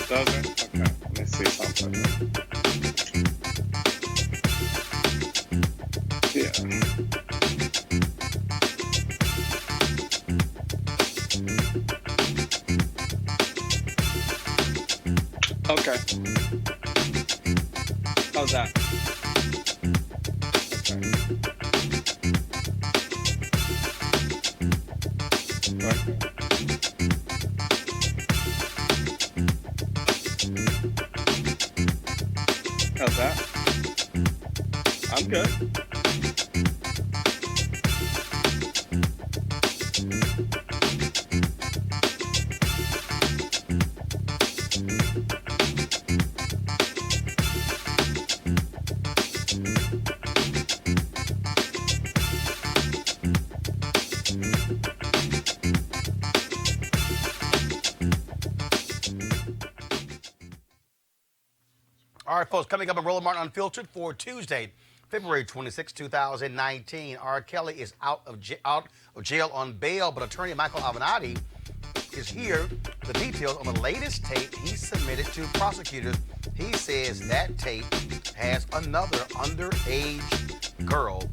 Does it? Okay, let me see something. Yeah. Okay. How's that? Okay. How's that? I'm good. All right, folks, coming up on Roland Martin Unfiltered for Tuesday, February 26, 2019. R. Kelly is out of jail on bail, but attorney Michael Avenatti is here with the details on the latest tape he submitted to prosecutors. He says that tape has another underage girl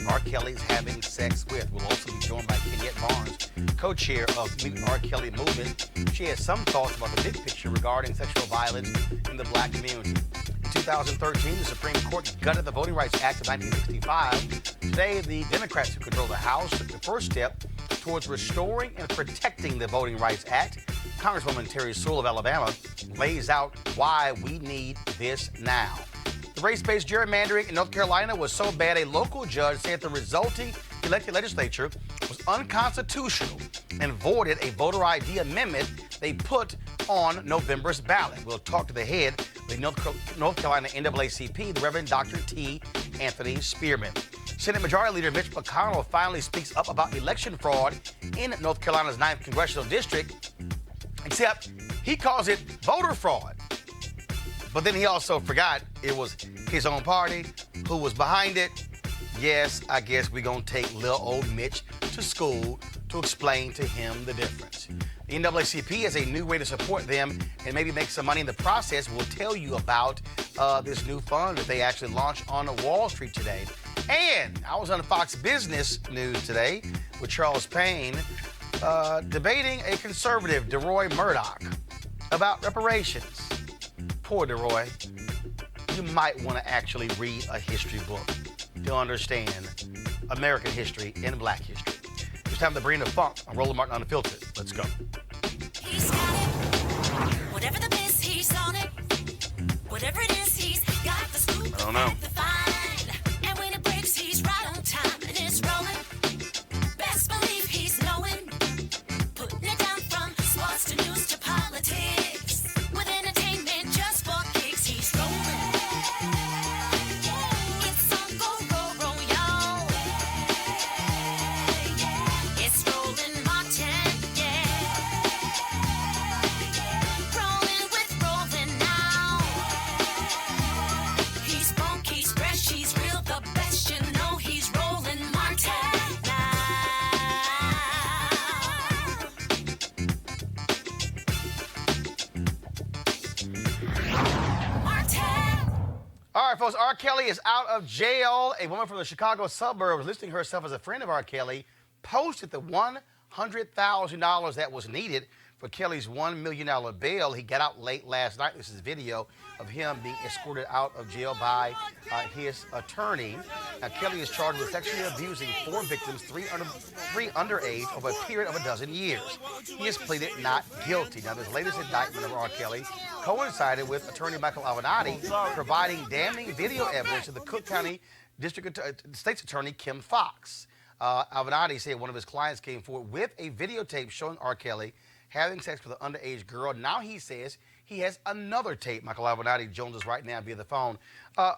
R. Kelly's having sex with. We'll also be joined by Kenyette Barnes, co-chair of Meet R. Kelly Movement. She has some thoughts about the big picture regarding sexual violence in the black community. In 2013, the Supreme Court gutted the Voting Rights Act of 1965. Today, the Democrats who control the House took the first step towards restoring and protecting the Voting Rights Act. Congresswoman Terry Sewell of Alabama lays out why we need this now. The race-based gerrymandering in North Carolina was so bad a local judge said the resulting elected legislature was unconstitutional and voided a voter ID amendment they put on November's ballot. We'll talk to the head of the North Carolina NAACP, the Reverend Dr. T. Anthony Spearman. Senate Majority Leader Mitch McConnell finally speaks up about election fraud in North Carolina's 9th Congressional District, except he calls it voter fraud. But then he also forgot it was his own party who was behind it. Yes, I guess we're going to take little old Mitch to school to explain to him the difference. The NAACP is a new way to support them and maybe make some money in the process. We'll tell you about this new fund that they actually launched on Wall Street today. And I was on Fox Business News today with Charles Payne debating a conservative, DeRoy Murdoch, about reparations. Poor DeRoy. You might want to actually read a history book to understand American history and black history. It's time to bring the funk on Roland Martin Unfiltered. Let's go. He's got it. Whatever the biz, he's on it. Whatever it is, he's got the scoop. I don't know. The find. And when it breaks, he's right on time and it's rolling. Best believe he's knowing. Putting it down from sports to news to politics. With entertainment just for kicks, he's rolling. It's on go, y'all. It's Roland Martin, yeah. Rolling with Roland now. He's funk, he's fresh, he's real, the best, you know he's Roland Martin now. Martin. All right, folks, R. Kelly is out of jail. A woman from the Chicago suburbs listing herself as a friend of R. Kelly posted the $100,000 that was needed for Kelly's $1 million bail. He got out late last night. This is video of him being escorted out of jail by his attorney. Now, Kelly is charged with sexually abusing 4 victims, three underage, over a period of a dozen years. He has pleaded not guilty. Now, this latest indictment of R. Kelly coincided with attorney Michael Avenatti providing damning video evidence to the Cook County State's Attorney Kim Foxx. Avenatti said one of his clients came forward with a videotape showing R. Kelly having sex with an underage girl. Now he says he has another tape. Michael Avenatti joins us right now via the phone.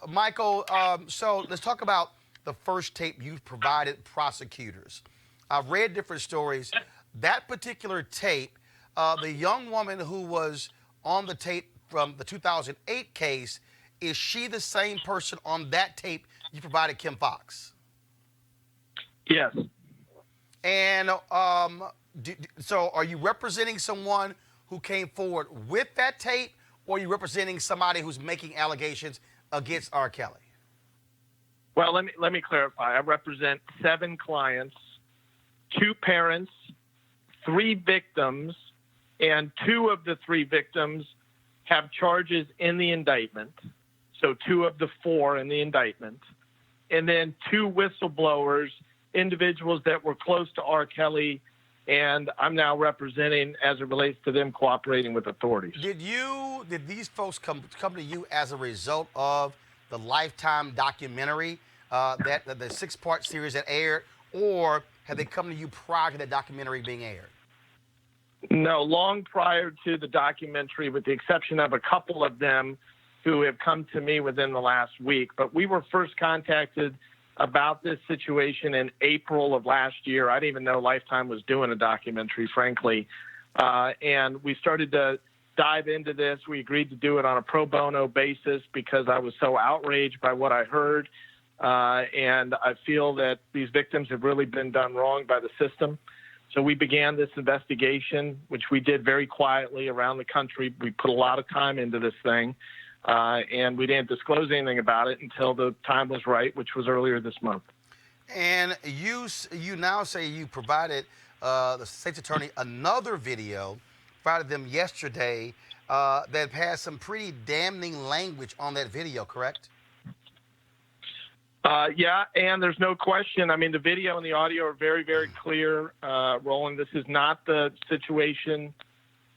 Michael, so let's talk about the first tape you provided prosecutors. I've read different stories. That particular tape, the young woman who was on the tape from the 2008 case, is she the same person on that tape you provided Kim Foxx? Yes. And so are you representing someone who came forward with that tape, or are you representing somebody who's making allegations against R. Kelly? Well, let me clarify. I represent 7 clients, 2 parents, 3 victims, and 2 of the 3 victims have charges in the indictment. So 2 of the 4 in the indictment. And then 2 whistleblowers, individuals that were close to R. Kelly, and I'm now representing as it relates to them cooperating with authorities. Did these folks come to you as a result of the Lifetime documentary, that the 6-part series that aired, or have they come to you prior to that documentary being aired? No, long prior to the documentary, with the exception of a couple of them who have come to me within the last week. But we were first contacted about this situation in April of last year. I didn't even know Lifetime was doing a documentary, frankly. And we started to dive into this. We agreed to do it on a pro bono basis because I was so outraged by what I heard. And I feel that these victims have really been done wrong by the system. So we began this investigation, which we did very quietly around the country. We put a lot of time into this thing. And we didn't disclose anything about it until the time was right, which was earlier this month. And you now say you provided the state's attorney another video, provided them yesterday, that has some pretty damning language on that video, correct? Yeah, and there's no question. I mean, the video and the audio are very, very clear. Roland, this is not the situation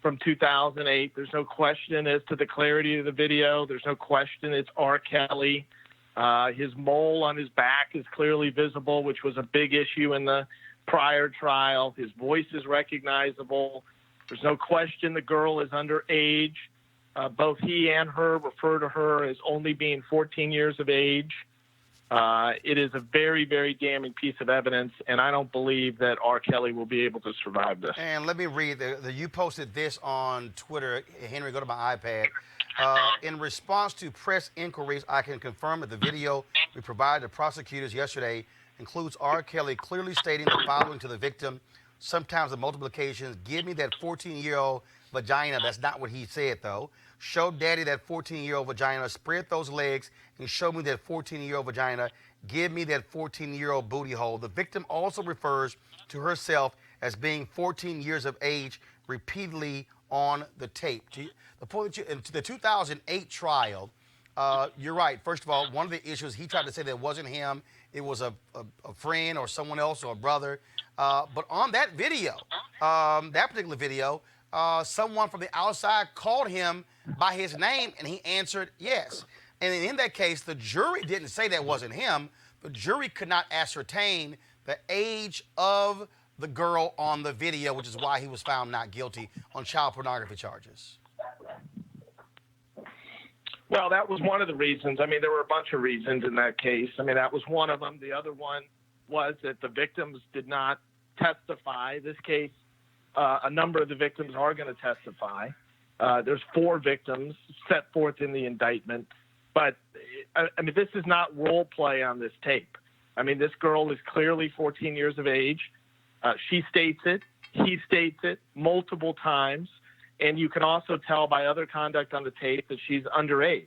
from 2008. There's no question as to the clarity of the video. There's no question it's R. Kelly. His mole on his back is clearly visible, which was a big issue in the prior trial. His voice is recognizable. There's no question the girl is underage. Both he and her refer to her as only being 14 years of age. It is a very, very damning piece of evidence, and I don't believe that R. Kelly will be able to survive this. And let me read. You posted this on Twitter. Henry, go to my iPad. In response to press inquiries, I can confirm that the video we provided to prosecutors yesterday includes R. Kelly clearly stating the following to the victim, sometimes on multiple occasions: give me that 14-year-old vagina. That's not what he said, though. Show daddy that 14-year-old vagina. Spread those legs and show me that 14-year-old vagina. Give me that 14-year-old booty hole. The victim also refers to herself as being 14 years of age repeatedly on the tape. The point that in the 2008 trial, you're right. First of all, one of the issues, he tried to say that it wasn't him. It was a friend or someone else or a brother. But on that video, that particular video, someone from the outside called him by his name, and he answered yes. And in that case, the jury didn't say that wasn't him. The jury could not ascertain the age of the girl on the video, which is why he was found not guilty on child pornography charges. Well, that was one of the reasons. I mean, there were a bunch of reasons in that case. I mean, that was one of them. The other one was that the victims did not testify. This case, a number of the victims are going to testify. There's 4 victims set forth in the indictment. But, I mean, this is not role play on this tape. I mean, this girl is clearly 14 years of age. She states it. He states it multiple times. And you can also tell by other conduct on the tape that she's underage,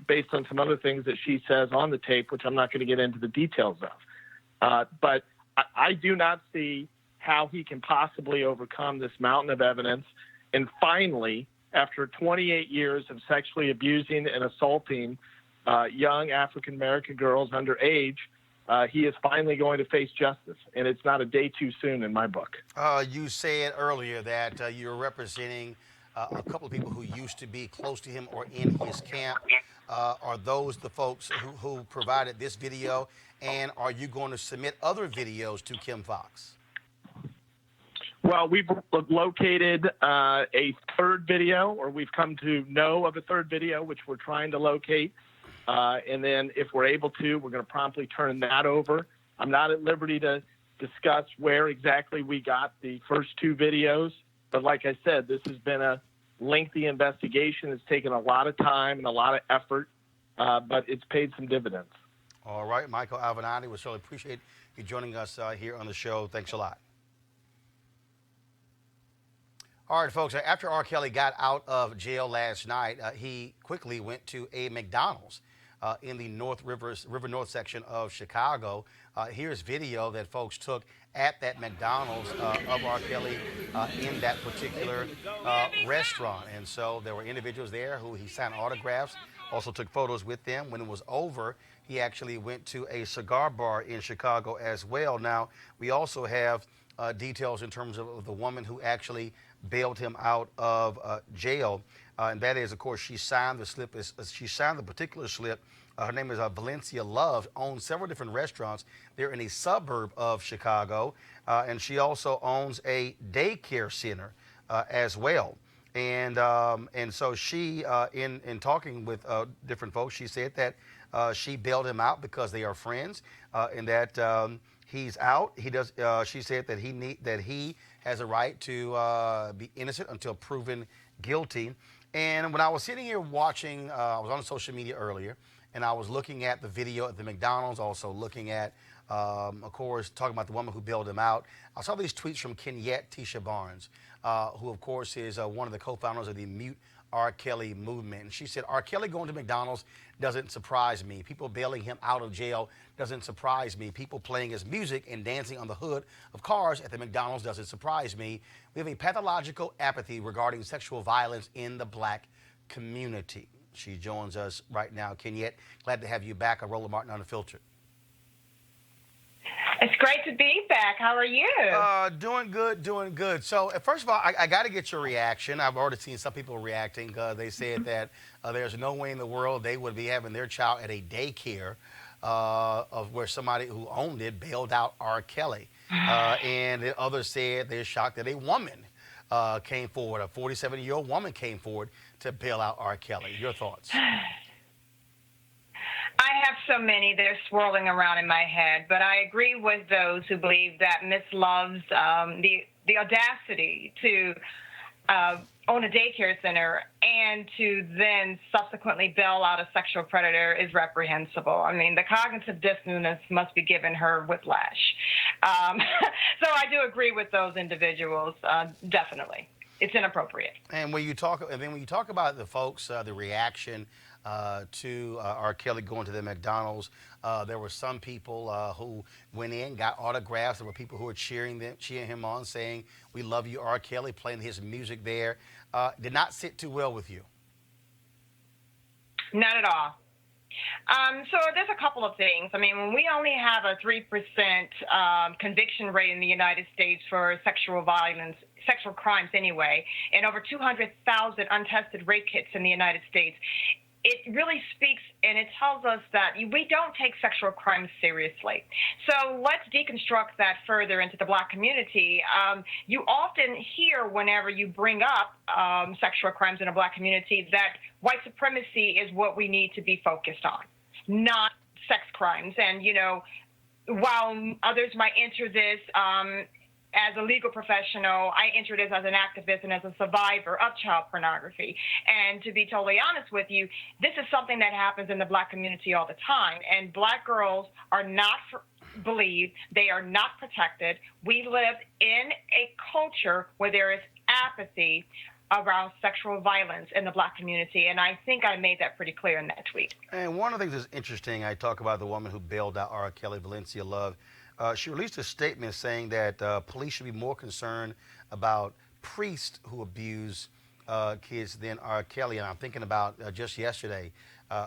based on some other things that she says on the tape, which I'm not going to get into the details of. But I do not see how he can possibly overcome this mountain of evidence. And finally, after 28 years of sexually abusing and assaulting young African-American girls underage, he is finally going to face justice, and it's not a day too soon in my book. You said earlier that you're representing a couple of people who used to be close to him or in his camp. Are those the folks who provided this video, and are you going to submit other videos to Kim Foxx? Well, we've located a third video, or we've come to know of a third video, which we're trying to locate. And then if we're able to, we're going to promptly turn that over. I'm not at liberty to discuss where exactly we got the first 2 videos. But like I said, this has been a lengthy investigation. It's taken a lot of time and a lot of effort, but it's paid some dividends. All right, Michael Avenatti, we certainly appreciate you joining us here on the show. Thanks a lot. All right, folks. After R. Kelly got out of jail last night, he quickly went to a McDonald's in the River North section of Chicago. Here's video that folks took at that McDonald's of R. Kelly in that particular restaurant. And so there were individuals there who he signed autographs, also took photos with them. When it was over, he actually went to a cigar bar in Chicago as well. Now, we also have details in terms of the woman who actually bailed him out of jail, and that is, of course, she signed the slip. She signed the particular slip. Her name is Valencia Love. Owns several different restaurants. They're in a suburb of Chicago, and she also owns a daycare center as well. And so she, in talking with different folks, she said that she bailed him out because they are friends, and that he's out. He does. She said that he has a right to be innocent until proven guilty. And when I was sitting here watching, I was on social media earlier, and I was looking at the video at the McDonald's, also looking at, of course, talking about the woman who bailed him out. I saw these tweets from Kenyette Tisha Barnes, who, of course, is one of the co-founders of the Mute R. Kelly movement. And she said, R. Kelly going to McDonald's doesn't surprise me. People bailing him out of jail doesn't surprise me. People playing his music and dancing on the hood of cars at the McDonald's doesn't surprise me. We have a pathological apathy regarding sexual violence in the black community. She joins us right now. Kenyette, glad to have you back on Roland Martin Unfiltered. It's great to be back. How are you? Doing good, doing good. So, first of all, I got to get your reaction. I've already seen some people reacting. They said that there's no way in the world they would be having their child at a daycare of where somebody who owned it bailed out R. Kelly. And the others said they're shocked that a woman came forward, a 47-year-old woman came forward to bail out R. Kelly. Your thoughts? I have so many that are swirling around in my head, but I agree with those who believe that Miss Love's the audacity to own a daycare center and to then subsequently bail out a sexual predator is reprehensible. I mean, the cognitive dissonance must be giving her whiplash. So I do agree with those individuals, definitely. It's inappropriate. And when you talk about the folks, the reaction to R. Kelly going to the McDonald's, there were some people who went in, got autographs. There were people who were cheering him on, saying, "We love you, R. Kelly," playing his music there. Did not sit too well with you. Not at all. So there's a couple of things. I mean, when we only have a 3% conviction rate in the United States for sexual violence, sexual crimes anyway, and over 200,000 untested rape kits in the United States, it really speaks and it tells us that we don't take sexual crimes seriously. So let's deconstruct that further into the black community. You often hear whenever you bring up sexual crimes in a black community that white supremacy is what we need to be focused on, not sex crimes. And, you know, while others might enter this as a legal professional, I enter this as an activist and as a survivor of child pornography. And to be totally honest with you, this is something that happens in the black community all the time. And black girls are not believed. They are not protected. We live in a culture where there is apathy around sexual violence in the black community. And I think I made that pretty clear in that tweet. And one of the things that's interesting, I talk about the woman who bailed out R. Kelly, Valencia Love. She released a statement saying that police should be more concerned about priests who abuse kids than R. Kelly. And I'm thinking about just yesterday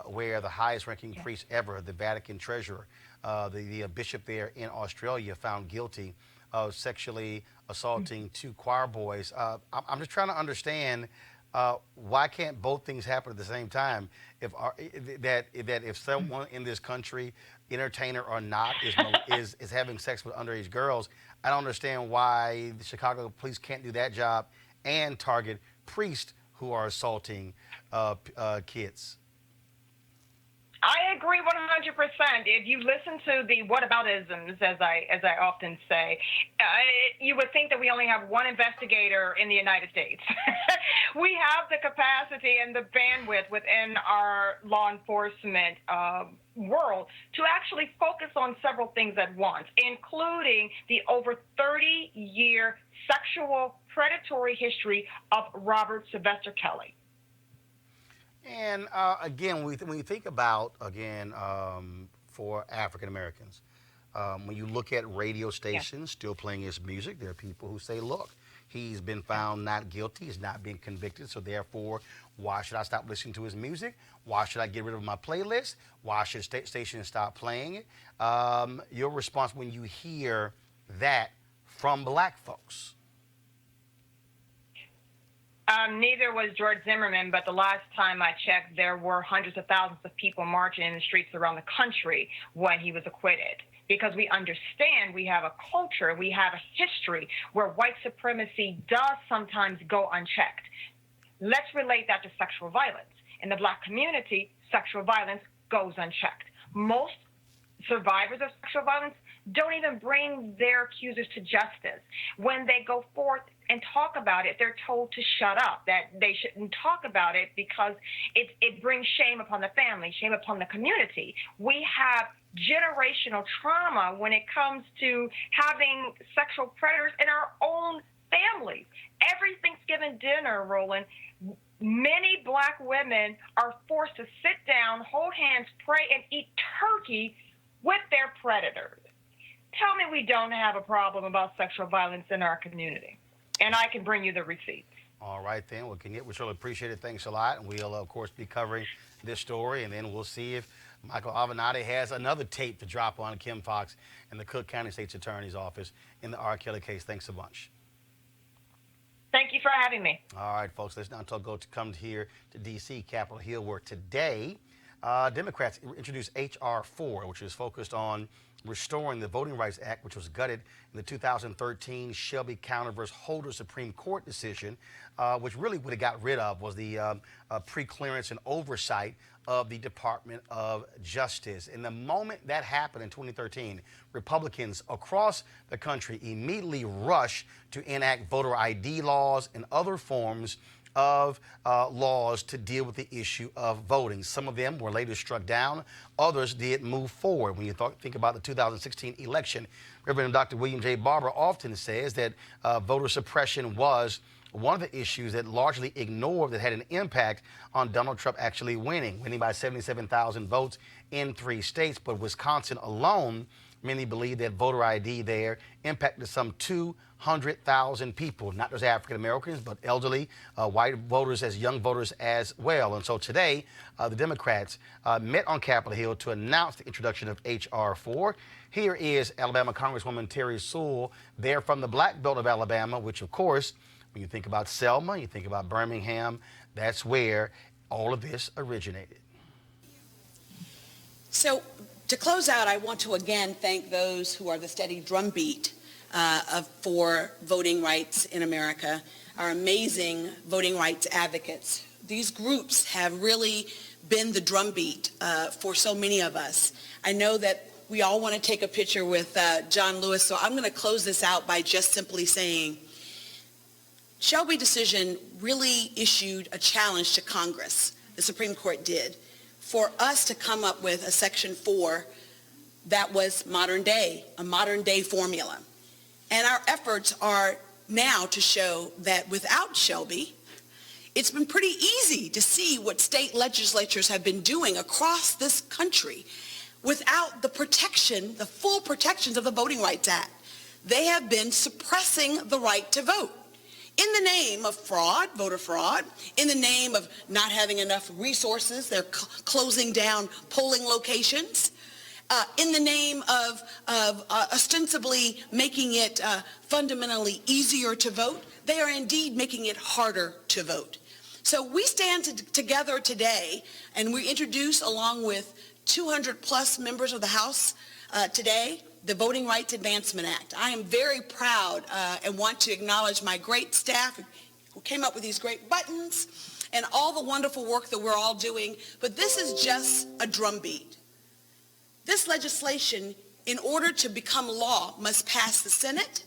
where the highest-ranking priest ever, the Vatican treasurer, the bishop there in Australia, found guilty of sexually assaulting two choir boys. I'm just trying to understand why can't both things happen at the same time? If someone in this country, entertainer or not, is having sex with underage girls, I don't understand why the Chicago police can't do that job and target priests who are assaulting kids. I agree 100%. If you listen to the whataboutisms, as I often say, you would think that we only have one investigator in the United States. We have the capacity and the bandwidth within our law enforcement world to actually focus on several things at once, including the over 30-year sexual predatory history of Robert Sylvester Kelly. And again, when you think about, for African Americans, when you look at radio stations still playing his music, there are people who say, look, he's been found not guilty, he's not being convicted, so therefore, why should I stop listening to his music? Why should I get rid of my playlist? Why should stations stop playing it? Your response when you hear that from black folks? Neither was George Zimmerman, but the last time I checked, there were hundreds of thousands of people marching in the streets around the country when he was acquitted. Because we understand we have a culture, we have a history where white supremacy does sometimes go unchecked. Let's relate that to sexual violence. In the black community, sexual violence goes unchecked. Most survivors of sexual violence don't even bring their accusers to justice. When they go forth and talk about it, they're told to shut up, that they shouldn't talk about it because it brings shame upon the family, shame upon the community. We have generational trauma when it comes to having sexual predators in our own families. Every Thanksgiving dinner, Roland, many black women are forced to sit down, hold hands, pray, and eat turkey with their predators. Tell me we don't have a problem about sexual violence in our community, and I can bring you the receipts. All right, then. Well, we surely appreciate it. Thanks a lot. And we'll, of course, be covering this story, and then we'll see if Michael Avenatti has another tape to drop on Kim Foxx and the Cook County State's Attorney's Office in the R. Kelly case. Thanks a bunch. Thank you for having me. All right, folks. Let's now come here to D.C., Capitol Hill, where today Democrats introduced H.R. 4, which is focused on restoring the Voting Rights Act, which was gutted in the 2013 Shelby County versus Holder Supreme Court decision, which really what it got rid of was the pre-clearance and oversight of the Department of Justice. And the moment that happened in 2013, Republicans across the country immediately rushed to enact voter ID laws and other forms of laws to deal with the issue of voting. Some of them were later struck down. Others did move forward. When you think about the 2016 election, Reverend Dr. William J. Barber often says that voter suppression was one of the issues that largely ignored that had an impact on Donald Trump actually winning by 77,000 votes in 3 states. But Wisconsin alone, many believe that voter ID there impacted some 200,000 people, not just African Americans, but elderly, white voters as young voters as well. And so today, the Democrats met on Capitol Hill to announce the introduction of H.R. 4. Here is Alabama Congresswoman Terry Sewell, there from the Black Belt of Alabama, which, of course, when you think about Selma, you think about Birmingham, that's where all of this originated. So to close out, I want to again thank those who are the steady drumbeat for voting rights in America, our amazing voting rights advocates. These groups have really been the drumbeat for so many of us. I know that we all want to take a picture with John Lewis, so I'm going to close this out by just simply saying, Shelby decision really issued a challenge to Congress, the Supreme Court did, for us to come up with a Section 4 that was modern day, a modern day formula. And our efforts are now to show that without Shelby, it's been pretty easy to see what state legislatures have been doing across this country without the protection, the full protections of the Voting Rights Act. They have been suppressing the right to vote in the name of fraud, voter fraud, in the name of not having enough resources. They're closing down polling locations. In the name of ostensibly making it fundamentally easier to vote, they are indeed making it harder to vote. So we stand together today, and we introduce, along with 200 plus members of the House today, the Voting Rights Advancement Act. I am very proud and want to acknowledge my great staff who came up with these great buttons and all the wonderful work that we're all doing, but this is just a drumbeat. This legislation, in order to become law, must pass the Senate,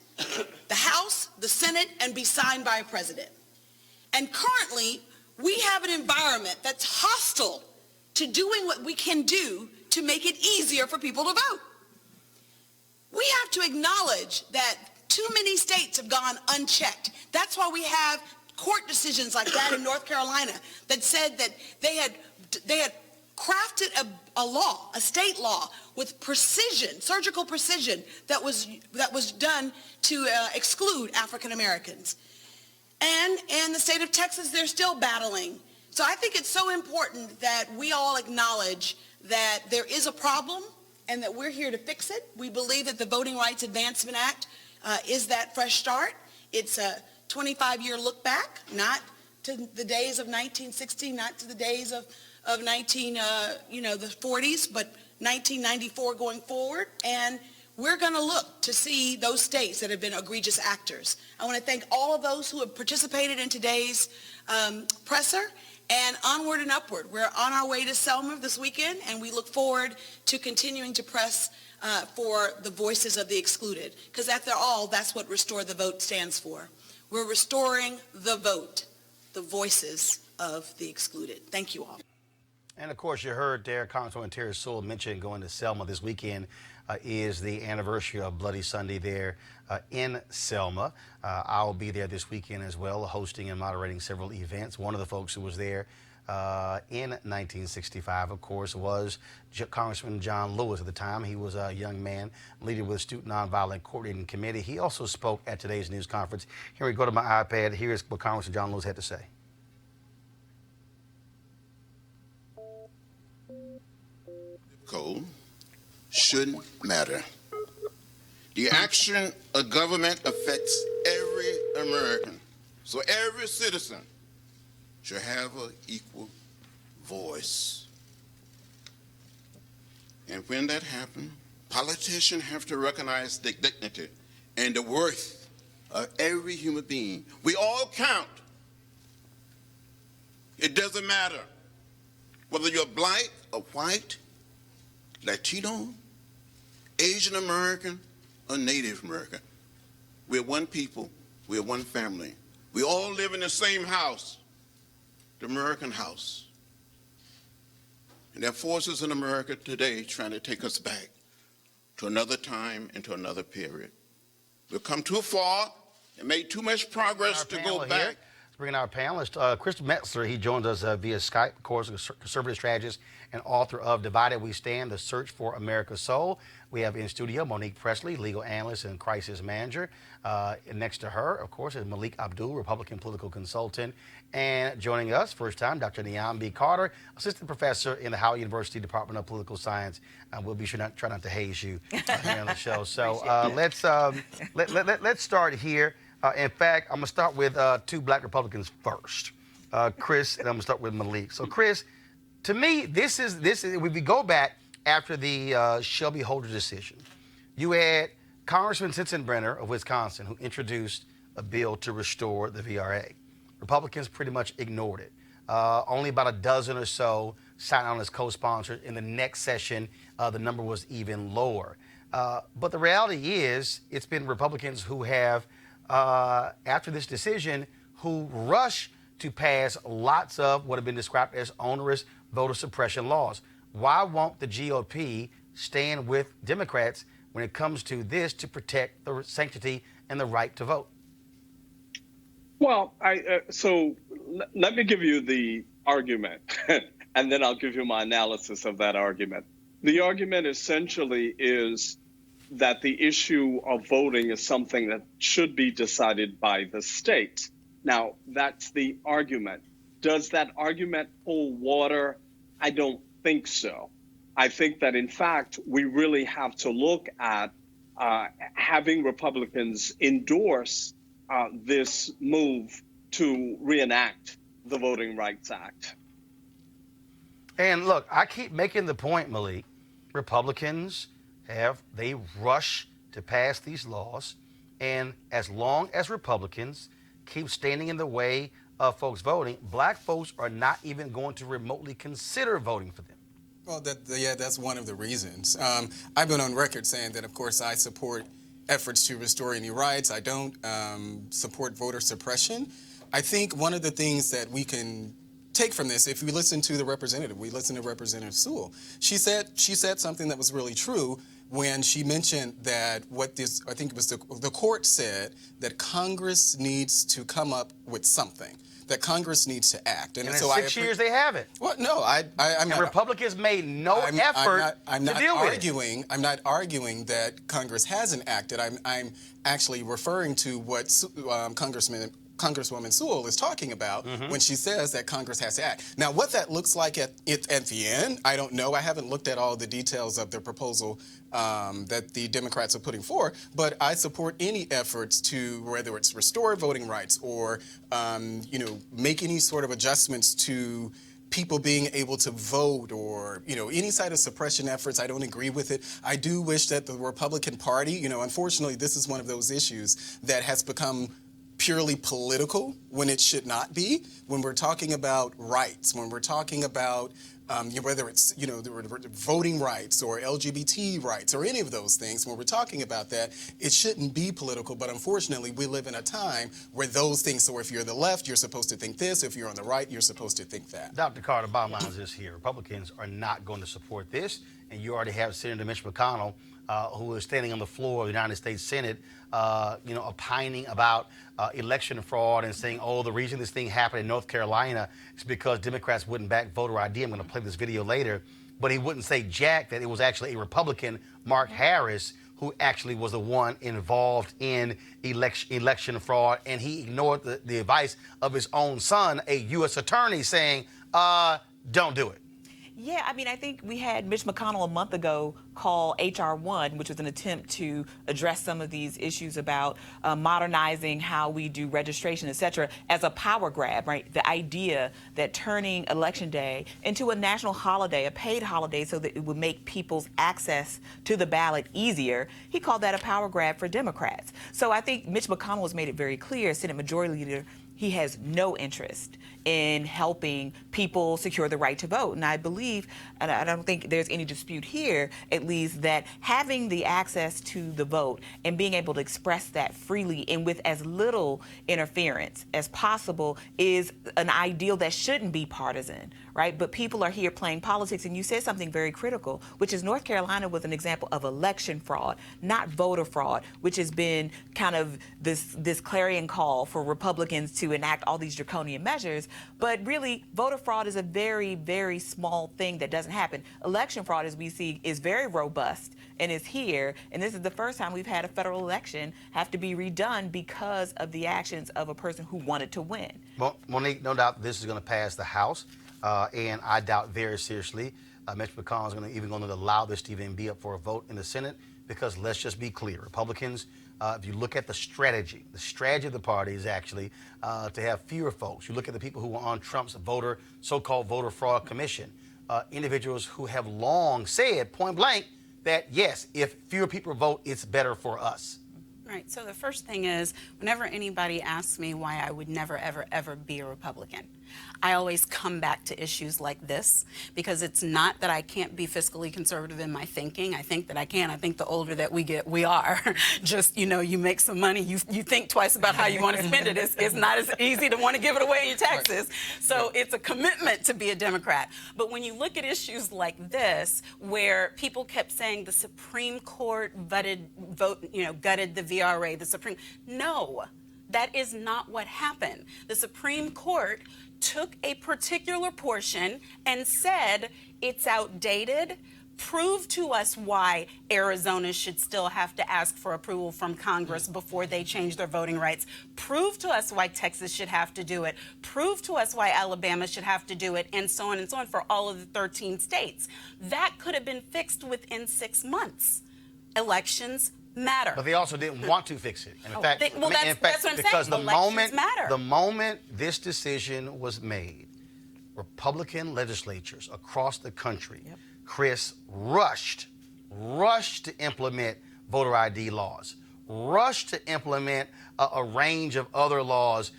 the House, the Senate, and be signed by a president. And currently, we have an environment that's hostile to doing what we can do to make it easier for people to vote. We have to acknowledge that too many states have gone unchecked. That's why we have court decisions like that in North Carolina that said that they had crafted a law, a state law, with precision, surgical precision, that was done to exclude African Americans. And in the state of Texas, they're still battling. So I think it's so important that we all acknowledge that there is a problem and that we're here to fix it. We believe that the Voting Rights Advancement Act is that fresh start. It's a 25-year look back, not to the days of 1960, not to the days of the 40s, but 1994 going forward. And we're going to look to see those states that have been egregious actors. I want to thank all of those who have participated in today's presser, and onward and upward. We're on our way to Selma this weekend, and we look forward to continuing to press for the voices of the excluded, because after all, that's what Restore the Vote stands for. We're restoring the vote, the voices of the excluded. Thank you all. And of course, you heard there Congresswoman Terry Sewell mention going to Selma this weekend is the anniversary of Bloody Sunday there in Selma. I'll be there this weekend as well, hosting and moderating several events. One of the folks who was there in 1965, of course, was Congressman John Lewis at the time. He was a young man, leader with the Student Nonviolent Coordinating Committee. He also spoke at today's news conference. Here we go to my iPad. Here's what Congressman John Lewis had to say. Code shouldn't matter. The action of government affects every American, so every citizen should have an equal voice. And when that happens, politicians have to recognize the dignity and the worth of every human being. We all count. It doesn't matter whether you're black or white, Latino, Asian American, or Native American. We're one people, we're one family. We all live in the same house, the American house. And there are forces in America today trying to take us back to another time and to another period. We've come too far and made too much progress to go back. Let's bring in our panelist, Chris Metzler. He joins us via Skype, of course, a conservative strategist and author of Divided We Stand, The Search for America's Soul. We have in studio Monique Presley, legal analyst and crisis manager. Next to her, of course, is Malik Abdul, Republican political consultant. And joining us, first time, Dr. Niambi Carter, assistant professor in the Howard University Department of Political Science. We'll be sure try not to haze you here on the show. So let's start here. In fact, I'm going to start with two black Republicans first, Chris, and I'm going to start with Malik. So, Chris, to me, this is if we go back after the Shelby Holder decision, you had Congressman Sensenbrenner of Wisconsin who introduced a bill to restore the VRA. Republicans pretty much ignored it. Only about a dozen or so signed on as co-sponsors. In the next session, the number was even lower. But the reality is it's been Republicans who have, after this decision, who rush to pass lots of what have been described as onerous voter suppression laws. Why won't the GOP stand with Democrats when it comes to this to protect the sanctity and the right to vote? Well, let me give you the argument, and then I'll give you my analysis of that argument. The argument essentially is that the issue of voting is something that should be decided by the states. Now, that's the argument. Does that argument hold water? I don't think so. I think that, in fact, we really have to look at having Republicans endorse this move to reenact the Voting Rights Act. And look, I keep making the point, Malik, Republicans they rush to pass these laws, and as long as Republicans keep standing in the way of folks voting, black folks are not even going to remotely consider voting for them. Well, that's one of the reasons. I've been on record saying that, of course, I support efforts to restore any rights. I don't support voter suppression. I think one of the things that we can take from this, if we listen to the representative, we listen to Representative Sewell, she said something that was really true. when she mentioned that I think it was the court said that Congress needs to come up with something, that Congress needs to act. And in 6 years they haven't. Well, no, I'm not. Republicans made no effort to deal with it. I'm not arguing that Congress hasn't acted. I'm actually referring to what Congresswoman Sewell is talking about when she says that Congress has to act. Now, what that looks like at the end, I don't know. I haven't looked at all the details of the proposal that the Democrats are putting forward, but I support any efforts to, whether it's restore voting rights or, make any sort of adjustments to people being able to vote or, any side of suppression efforts. I don't agree with it. I do wish that the Republican Party, unfortunately, this is one of those issues that has become purely political when it should not be. When we're talking about rights, when we're talking about whether it's the voting rights or LGBT rights or any of those things, when we're talking about that, it shouldn't be political. But unfortunately, we live in a time where those things. So if you're the left, you're supposed to think this. If you're on the right, you're supposed to think that. Dr. Carter, bottom line is this here: Republicans are not going to support this, and you already have Senator Mitch McConnell, who is standing on the floor of the United States Senate, opining about election fraud and saying, oh, the reason this thing happened in North Carolina is because Democrats wouldn't back voter ID. I'm going to play this video later. But he wouldn't say jack that it was actually a Republican, Mark Harris, who actually was the one involved in election fraud. And he ignored the advice of his own son, a U.S. attorney, saying, don't do it. Yeah, I think we had Mitch McConnell a month ago call H.R. 1, which was an attempt to address some of these issues about modernizing how we do registration, et cetera, as a power grab, right? The idea that turning Election Day into a national holiday, a paid holiday, so that it would make people's access to the ballot easier, he called that a power grab for Democrats. So I think Mitch McConnell has made it very clear, Senate Majority Leader, he has no interest in helping people secure the right to vote. And I believe, and I don't think there's any dispute here, at least, that having the access to the vote and being able to express that freely and with as little interference as possible is an ideal that shouldn't be partisan, right? But people are here playing politics, and you said something very critical, which is North Carolina was an example of election fraud, not voter fraud, which has been kind of this clarion call for Republicans to enact all these draconian measures. But really, voter fraud is a very, very small thing that doesn't happen. Election fraud, as we see, is very robust and is here. And this is the first time we've had a federal election have to be redone because of the actions of a person who wanted to win. Well, Monique, no doubt this is going to pass the House. And I doubt very seriously Mitch McConnell is even going to allow this to even be up for a vote in the Senate, because let's just be clear. Republicans, if you look at the strategy of the party is actually to have fewer folks. You look at the people who were on Trump's so-called voter fraud commission, individuals who have long said point blank that, yes, if fewer people vote, it's better for us. Right. So the first thing is, whenever anybody asks me why I would never, ever, ever be a Republican, I always come back to issues like this, because it's not that I can't be fiscally conservative in my thinking. I think that I can. I think the older that we get, we are. Just, you make some money, you think twice about how you want to spend it. It's not as easy to want to give it away in your taxes. So it's a commitment to be a Democrat. But when you look at issues like this, where people kept saying the Supreme Court gutted the VRA, no. That is not what happened. The Supreme Court took a particular portion and said it's outdated. Prove to us why Arizona should still have to ask for approval from Congress before they change their voting rights. Prove to us why Texas should have to do it. Prove to us why Alabama should have to do it, and so on for all of the 13 states. That could have been fixed within 6 months. Elections matter. But they also didn't want to fix it. And in fact, that's what I'm saying. because Elections matter. The moment this decision was made, Republican legislatures across the country, Chris, rushed to implement voter ID laws, rushed to implement a range of other laws.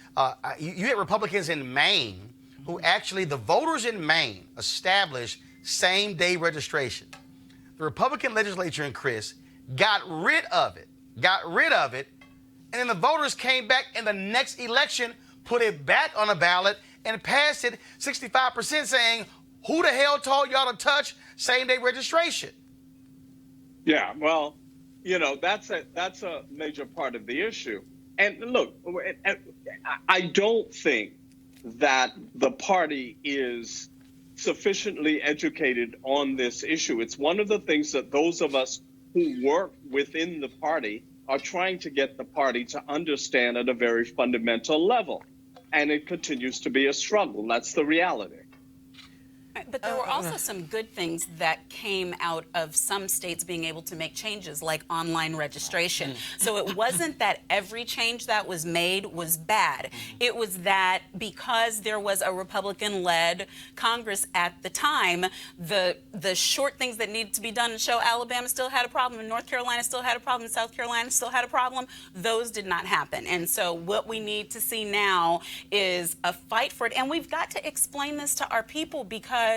You had Republicans in Maine who actually, the voters in Maine established same-day registration. The Republican legislature in Chris got rid of it, and then the voters came back in the next election, put it back on the ballot, and passed it 65%, saying, who the hell told y'all to touch same-day registration? Yeah, well, that's a major part of the issue. And look, I don't think that the party is sufficiently educated on this issue. It's one of the things that those of us who work within the party are trying to get the party to understand at a very fundamental level. And it continues to be a struggle. That's the reality. But there were also some good things that came out of some states being able to make changes, like online registration. So it wasn't that every change that was made was bad. It was that because there was a Republican-led Congress at the time, the short things that needed to be done to show Alabama still had a problem, and North Carolina still had a problem, and South Carolina still had a problem, those did not happen. And so what we need to see now is a fight for it. And we've got to explain this to our people, because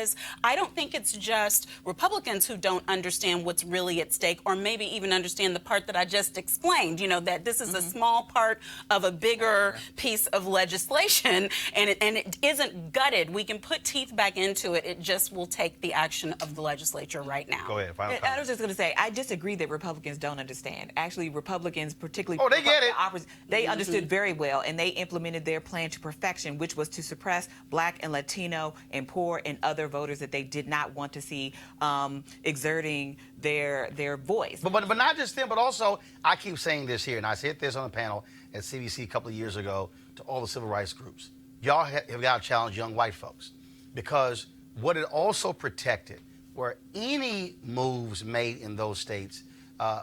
I don't think it's just Republicans who don't understand what's really at stake, or maybe even understand the part that I just explained, that this is a small part of a bigger piece of legislation, and it isn't gutted. We can put teeth back into it. It just will take the action of the legislature right now. Go ahead. Final I comment. was just going to say, I disagree that Republicans don't understand. Actually, Republicans, particularly... Oh, they get it. They understood very well, and they implemented their plan to perfection, which was to suppress Black and Latino and poor and other voters that they did not want to see exerting their voice. But not just them, but also, I keep saying this here, and I said this on a panel at CBC a couple of years ago to all the civil rights groups. Y'all have got to challenge young white folks, because what it also protected were any moves made in those states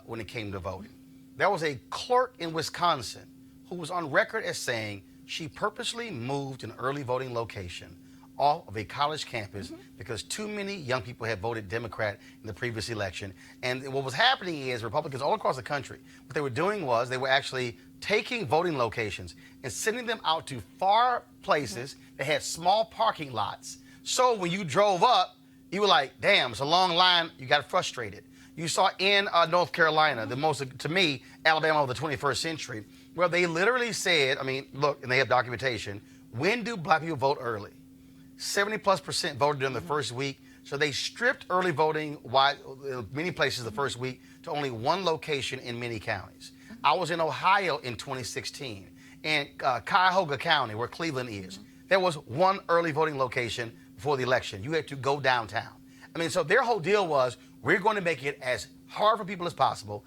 when it came to voting. There was a clerk in Wisconsin who was on record as saying she purposely moved an early voting location off of a college campus because too many young people had voted Democrat in the previous election. And what was happening is Republicans all across the country, what they were doing was they were actually taking voting locations and sending them out to far places that had small parking lots. So when you drove up, you were like, damn, it's a long line. You got frustrated. You saw in North Carolina, the most, to me, Alabama of the 21st century, where they literally said, look, and they have documentation, when do Black people vote early? 70+% voted during the first week. So they stripped early voting in many places the first week to only one location in many counties. I was in Ohio in 2016, in Cuyahoga County, where Cleveland is. There was one early voting location before the election. You had to go downtown. So their whole deal was, we're going to make it as hard for people as possible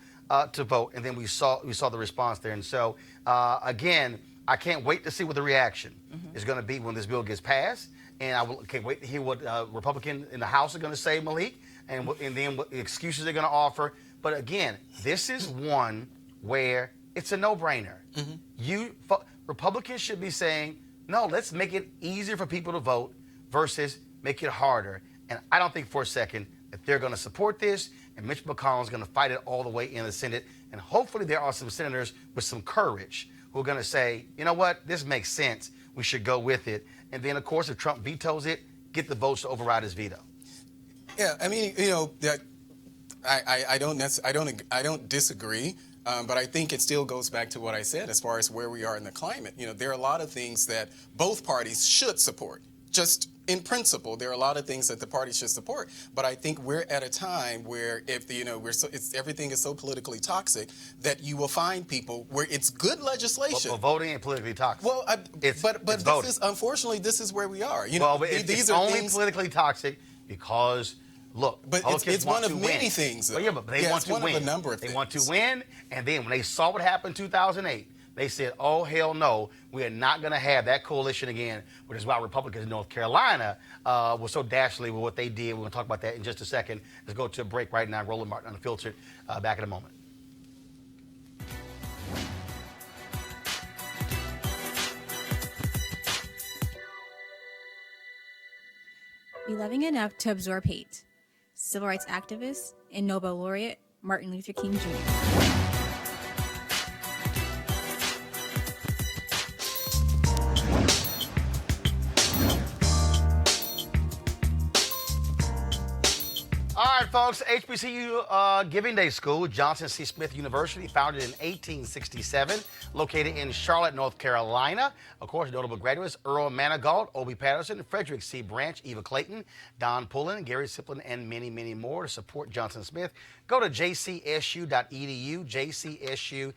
to vote. And then we saw the response there. And so, again, I can't wait to see what the reaction is going to be when this bill gets passed. And I can't wait to hear what Republicans in the House are going to say, Malik, and then what excuses they're going to offer. But again, this is one where it's a no-brainer. Republicans should be saying, no, let's make it easier for people to vote versus make it harder. And I don't think for a second that they're going to support this, and Mitch McConnell is going to fight it all the way in the Senate. And hopefully there are some senators with some courage who are going to say, you know what, this makes sense. We should go with it. And then, of course, if Trump vetoes it, get the votes to override his veto. Yeah, I don't disagree, but I think it still goes back to what I said as far as where we are in the climate. There are a lot of things that both parties should support. Just in principle, there are a lot of things that the party should support, but I think we're at a time where everything is so politically toxic that you will find people where it's good legislation. Well, voting ain't politically toxic. Well, unfortunately, this is where we are. It's only politically toxic because, look, but it's one of many things. Well, yeah, but they want to win. One of a number of things. They want to win, and then when they saw what happened in 2008, they said, oh, hell no, we are not going to have that coalition again, which is why Republicans in North Carolina were so dastardly with what they did. We're going to talk about that in just a second. Let's go to a break right now. Roland Martin Unfiltered. Back in a moment. Be loving enough to absorb hate. Civil rights activist and Nobel laureate Martin Luther King Jr. All right, folks, HBCU Giving Day School, Johnson C. Smith University, founded in 1867, located in Charlotte, North Carolina. Of course, notable graduates, Earl Manigault, Obie Patterson, Frederick C. Branch, Eva Clayton, Don Pullen, Gary Siplin, and many, many more. To support Johnson Smith, go to jcsu.edu, jcsu.edu.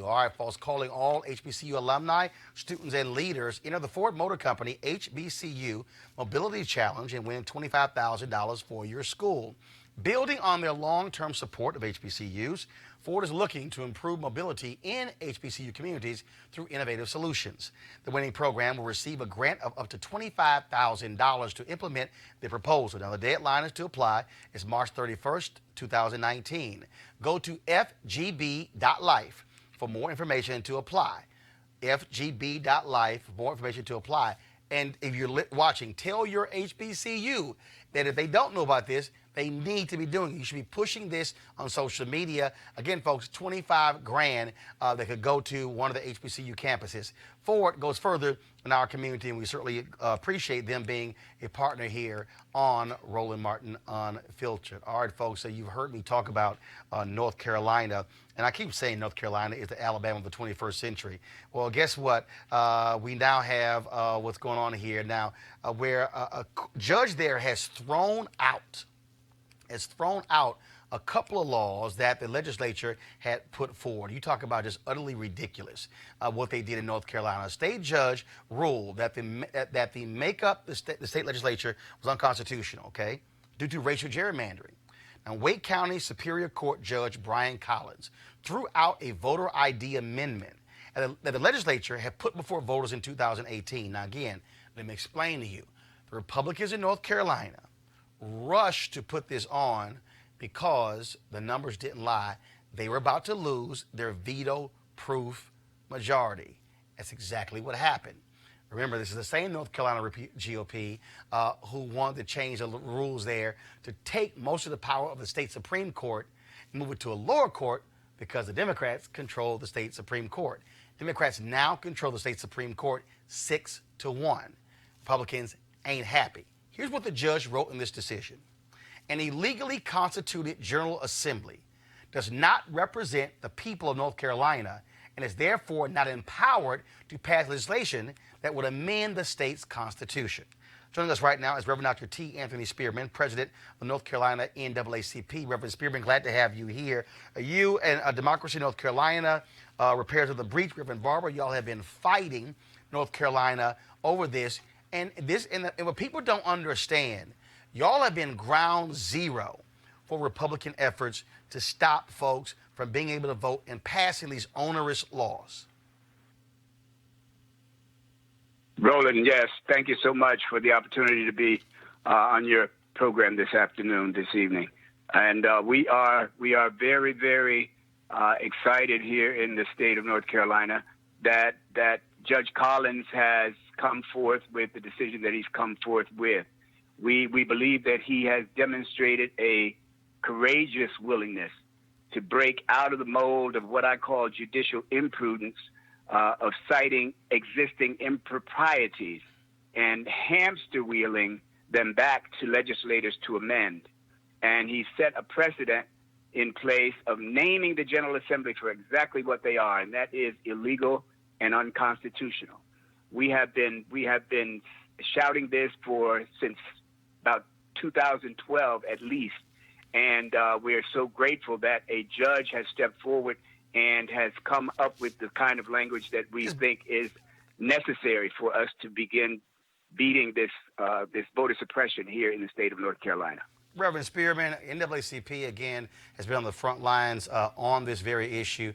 All right, folks, calling all HBCU alumni, students, and leaders. Enter the Ford Motor Company HBCU Mobility Challenge and win $25,000 for your school. Building on their long-term support of HBCUs, Ford is looking to improve mobility in HBCU communities through innovative solutions. The winning program will receive a grant of up to $25,000 to implement the proposal. Now, the deadline to apply is March 31st, 2019. Go to FGB.Life for more information to apply. FGB.Life for more information to apply. And if you're watching, tell your HBCU that if they don't know about this, they need to be doing it. You should be pushing this on social media. Again, folks, 25 grand that could go to one of the HBCU campuses. Ford goes further in our community, and we certainly appreciate them being a partner here on Roland Martin Unfiltered. All right, folks, so you've heard me talk about North Carolina, and I keep saying North Carolina is the Alabama of the 21st century. Well, guess what? We now have what's going on here now, where a judge there has thrown out a couple of laws that the legislature had put forward. You talk about just utterly ridiculous what they did in North Carolina. A state judge ruled that the makeup the state legislature was unconstitutional, okay, due to racial gerrymandering. Now, Wake County Superior Court Judge Brian Collins threw out a voter ID amendment that the legislature had put before voters in 2018. Now, again, let me explain to you. The Republicans in North Carolina rushed to put this on because the numbers didn't lie. They were about to lose their veto-proof majority. That's exactly what happened. Remember, this is the same North Carolina GOP who wanted to change the rules there to take most of the power of the state Supreme Court and move it to a lower court because the Democrats control the state Supreme Court. Democrats now control the state Supreme Court 6-1. Republicans ain't happy. Here's what the judge wrote in this decision. An illegally constituted General Assembly does not represent the people of North Carolina and is therefore not empowered to pass legislation that would amend the state's constitution. Joining us right now is Reverend Dr. T. Anthony Spearman, President of the North Carolina NAACP. Reverend Spearman, glad to have you here. You and Democracy North Carolina, Repairs of the Breach, Reverend Barber, y'all have been fighting North Carolina over this. And what people don't understand, y'all have been ground zero for Republican efforts to stop folks from being able to vote and passing these onerous laws. Roland, yes, thank you so much for the opportunity to be on your program this evening. And we are very, very excited here in the state of North Carolina that Judge Collins has come forth with the decision that he's come forth with. We believe that he has demonstrated a courageous willingness to break out of the mold of what I call judicial imprudence, of citing existing improprieties and hamster wheeling them back to legislators to amend. And he set a precedent in place of naming the General Assembly for exactly what they are, and that is illegal and unconstitutional. We have been shouting this since about 2012 at least, and we are so grateful that a judge has stepped forward and has come up with the kind of language that we think is necessary for us to begin beating this voter suppression here in the state of North Carolina. Reverend Spearman, NAACP again has been on the front lines on this very issue,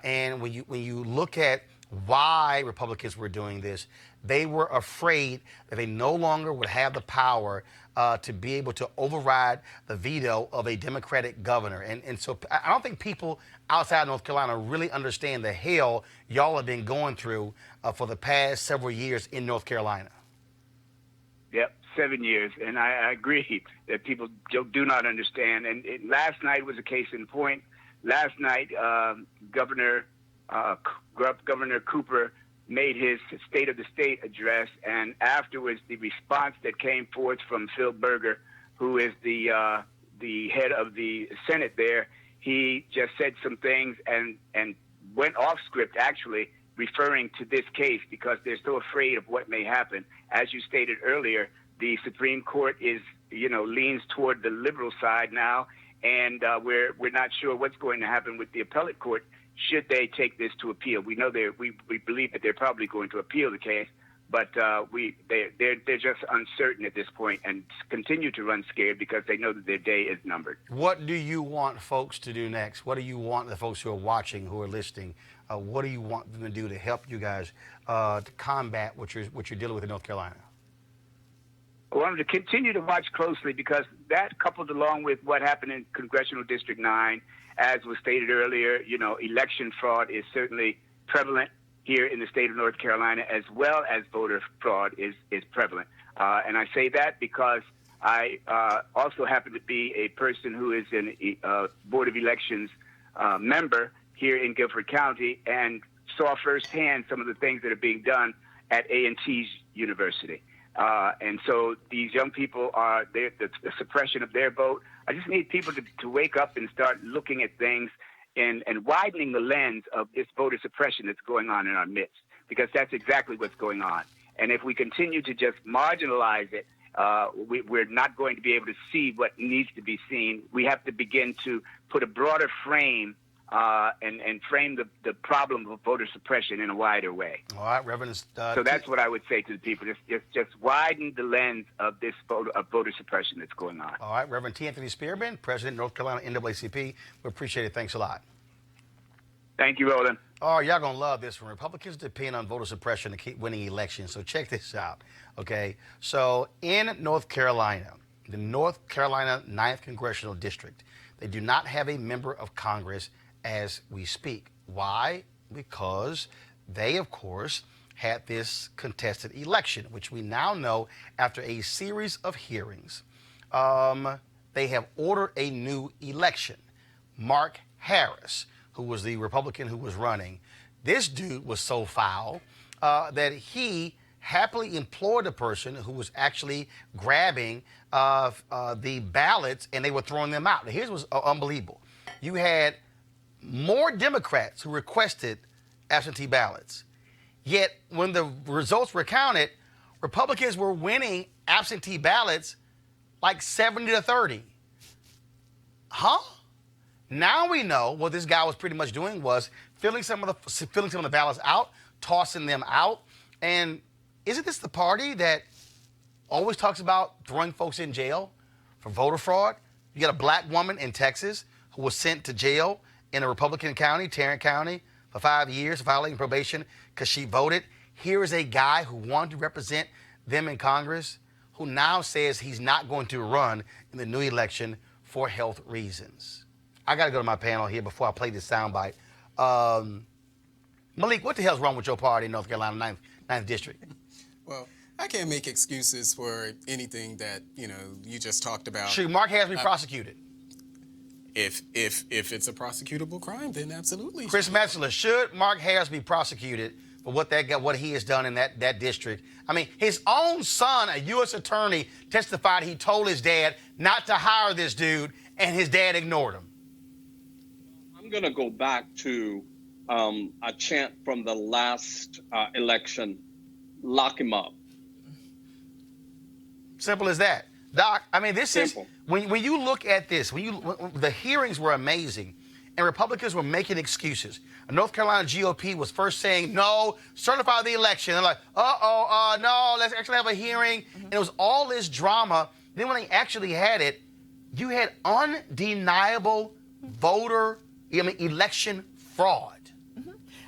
and when you look at why Republicans were doing this, they were afraid that they no longer would have the power to be able to override the veto of a Democratic governor. And so I don't think people outside North Carolina really understand the hell y'all have been going through for the past several years in North Carolina. Yep, 7 years. And I agree that people do not understand. And last night was a case in point. Last night, Governor Cooper made his State of the State address, and afterwards the response that came forth from Phil Berger who is the head of the Senate there, he just said some things and went off script, actually, referring to this case because they're so afraid of what may happen. As you stated earlier, the Supreme Court is, leans toward the liberal side now, and we're not sure what's going to happen with the appellate court should they take this to appeal. We know we believe that they're probably going to appeal the case, but they're just uncertain at this point and continue to run scared because they know that their day is numbered. What do you want folks to do next? What do you want the folks who are watching, who are listening? What do you want them to do to help you guys to combat what you're dealing with in North Carolina? I want them to continue to watch closely because that, coupled along with what happened in Congressional District 9, as was stated earlier, election fraud is certainly prevalent here in the state of North Carolina, as well as voter fraud is prevalent. And I say that because I also happen to be a person who is a Board of Elections member here in Guilford County and saw firsthand some of the things that are being done at A&T's university. And so these young people are the suppression of their vote. I just need people to wake up and start looking at things and widening the lens of this voter suppression that's going on in our midst, because that's exactly what's going on. And if we continue to just marginalize it, we're not going to be able to see what needs to be seen. We have to begin to put a broader frame and frame the problem of voter suppression in a wider way. All right, Reverend. So that's what I would say to the people. Just widen the lens of this voter suppression that's going on. All right, Reverend T. Anthony Spearman, President, North Carolina NAACP. We appreciate it. Thanks a lot. Thank you, Roland. Oh, y'all going to love this one. Republicans depend on voter suppression to keep winning elections. So check this out, okay? So in North Carolina, the North Carolina 9th Congressional District, they do not have a member of Congress as we speak. Why? Because they, of course, had this contested election, which we now know after a series of hearings, they have ordered a new election. Mark Harris, who was the Republican who was running, this dude was so foul that he happily employed a person who was actually grabbing the ballots and they were throwing them out. Now, here's what's unbelievable. You had more Democrats who requested absentee ballots. Yet when the results were counted, Republicans were winning absentee ballots like 70-30. Huh? Now we know what this guy was pretty much doing was filling some of the ballots out, tossing them out. And isn't this the party that always talks about throwing folks in jail for voter fraud? You got a black woman in Texas who was sent to jail in a Republican county, Tarrant County, for 5 years, violating probation because she voted. Here is a guy who wanted to represent them in Congress who now says he's not going to run in the new election for health reasons. I got to go to my panel here before I play this soundbite. Malik, what the hell's wrong with your party in North Carolina 9th District? Well, I can't make excuses for anything that, you just talked about. Should Mark Harris be prosecuted? If it's a prosecutable crime, then absolutely. Chris Metzler, should Mark Harris be prosecuted for what he has done in that district? I mean, his own son, a U.S. attorney, testified he told his dad not to hire this dude, and his dad ignored him. I'm going to go back to a chant from the last election, lock him up. Simple as that. Doc, I mean, this Simple. is, when you look at this, the hearings were amazing, and Republicans were making excuses. The North Carolina GOP was first saying, no, certify the election. They're like, no, let's actually have a hearing. And it was all this drama. Then when they actually had it, you had undeniable election fraud.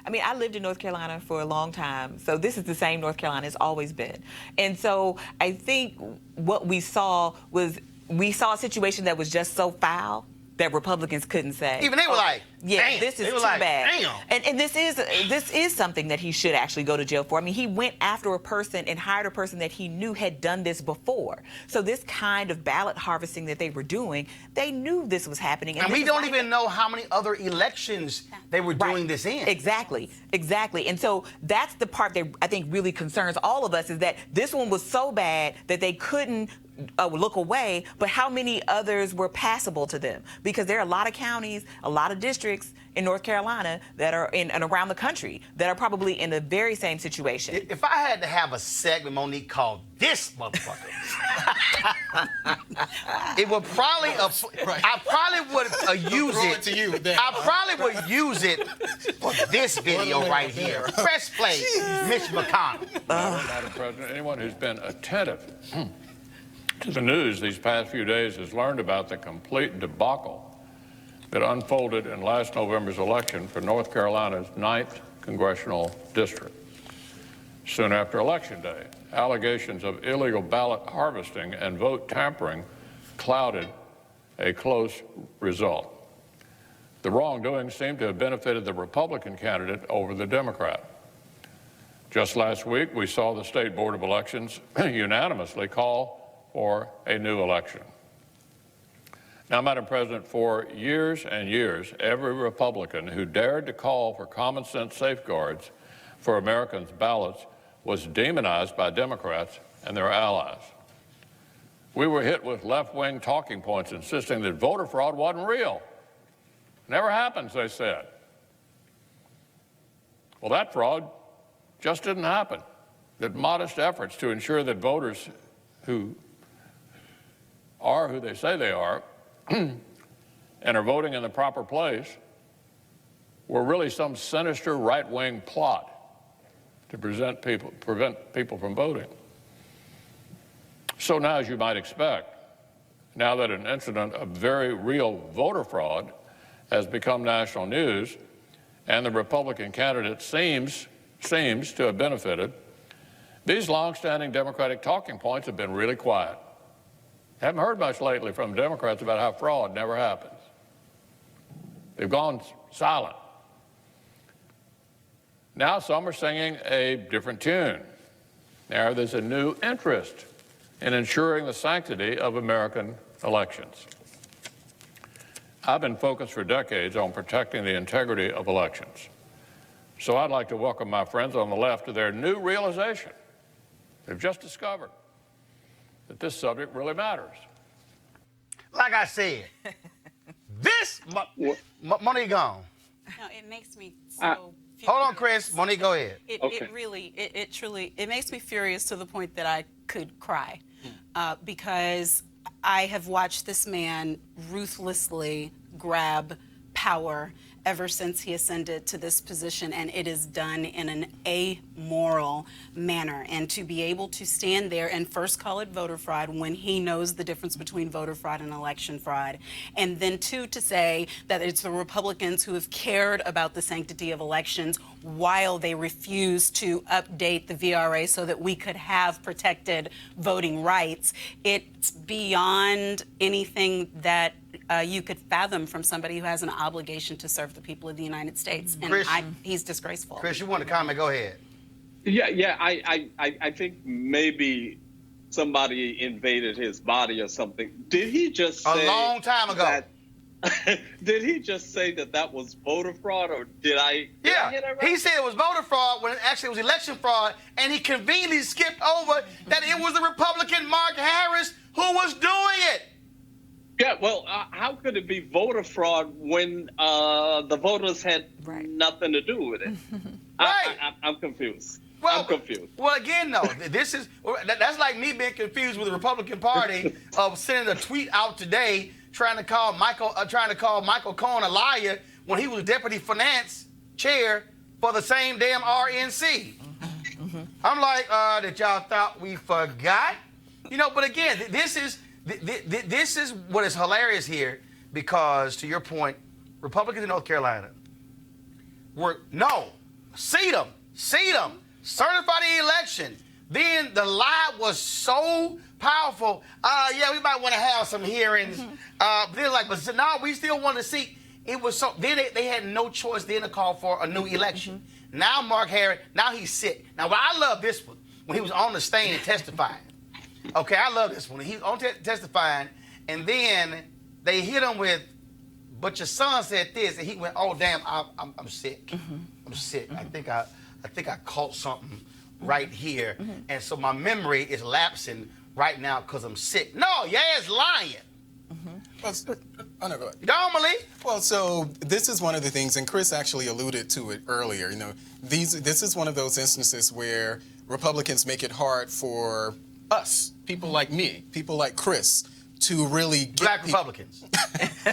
I mean, I lived in North Carolina for a long time, so this is the same North Carolina it's always been. And so I think what we saw a situation that was just so foul that Republicans couldn't say. Even they were like, yeah, damn. this is too like, bad. Damn. And this is something that he should actually go to jail for. I mean, he went after a person and hired a person that he knew had done this before. So this kind of ballot harvesting that they were doing, they knew this was happening. And we don't even know how many other elections they were doing this in. Exactly. And so that's the part that I think really concerns all of us, is that this one was so bad that they couldn't look away, but how many others were passable to them? Because there are a lot of counties, a lot of districts in North Carolina that are in and around the country that are probably in the very same situation. If I had to have a segment, Monique, called This Motherfucker, it would probably, I probably would use it. To you, I probably would use it for this video right here. Press play, Mitch McConnell. Madam President, anyone who's been attentive to the news these past few days has learned about the complete debacle that unfolded in last November's election for North Carolina's 9th congressional district. Soon after Election Day, allegations of illegal ballot harvesting and vote tampering clouded a close result. The wrongdoing seemed to have benefited the Republican candidate over the Democrat. Just last week, we saw the State Board of Elections unanimously call for a new election. Now, Madam President, for years and years, every Republican who dared to call for common sense safeguards for Americans' ballots was demonized by Democrats and their allies. We were hit with left-wing talking points insisting that voter fraud wasn't real. Never happens, they said. Well, that fraud just didn't happen. That modest efforts to ensure that voters who are who they say they are and are voting in the proper place were really some sinister right-wing plot to prevent people from voting. So now, as you might expect, now that an incident of very real voter fraud has become national news and the Republican candidate seems to have benefited, these long-standing Democratic talking points have been really quiet. Haven't heard much lately from Democrats about how fraud never happens. They've gone silent. Now some are singing a different tune. Now there's a new interest in ensuring the sanctity of American elections. I've been focused for decades on protecting the integrity of elections. So I'd like to welcome my friends on the left to their new realization. They've just discovered that this subject really matters. Like I said, this money gone. No, it makes me so furious. Hold on, Chris. Monique, go ahead. It truly makes me furious to the point that I could cry because I have watched this man ruthlessly grab power ever since he ascended to this position, and it is done in an amoral manner. And to be able to stand there and first call it voter fraud when he knows the difference between voter fraud and election fraud, and then two, to say that it's the Republicans who have cared about the sanctity of elections while they refuse to update the VRA so that we could have protected voting rights. It's beyond anything that you could fathom from somebody who has an obligation to serve the people of the United States. And he's disgraceful. Chris, you want to comment? Go ahead. Yeah. I think maybe somebody invaded his body or something. Did he just say a long time ago? Did he just say that was voter fraud, or did I? Yeah, hear that right? He said it was voter fraud when it actually was election fraud, and he conveniently skipped over that it was the Republican Mark Harris who was doing it. Yeah, well, how could it be voter fraud when the voters had nothing to do with it? Right. I'm confused. Well, I'm confused. Well, again, though, that's like me being confused with the Republican Party of sending a tweet out today trying to call Michael Cohen a liar when he was deputy finance chair for the same damn RNC. I'm like, that y'all thought we forgot? But again, this is what is hilarious here, because to your point, Republicans in North Carolina seat them, certify the election. Then the lie was so powerful. We might want to have some hearings. They're like, but no, we still want to see. It was so. Then they had no choice then to call for a new election. Now Mark Harris, now he's sick. Now, I love this one when he was on the stand and testifying. Okay, I love this one. He was on testifying, and then they hit him with, but your son said this, and he went, oh damn, I'm sick. I'm sick. I think I caught something right here, and so my memory is lapsing right now because I'm sick. No, your ass lying. Well, oh, no, go ahead. Don't believe. Well, so this is one of the things, and Chris actually alluded to it earlier. You know, this is one of those instances where Republicans make it hard for us, people like me, people like Chris, to really get Black Republicans.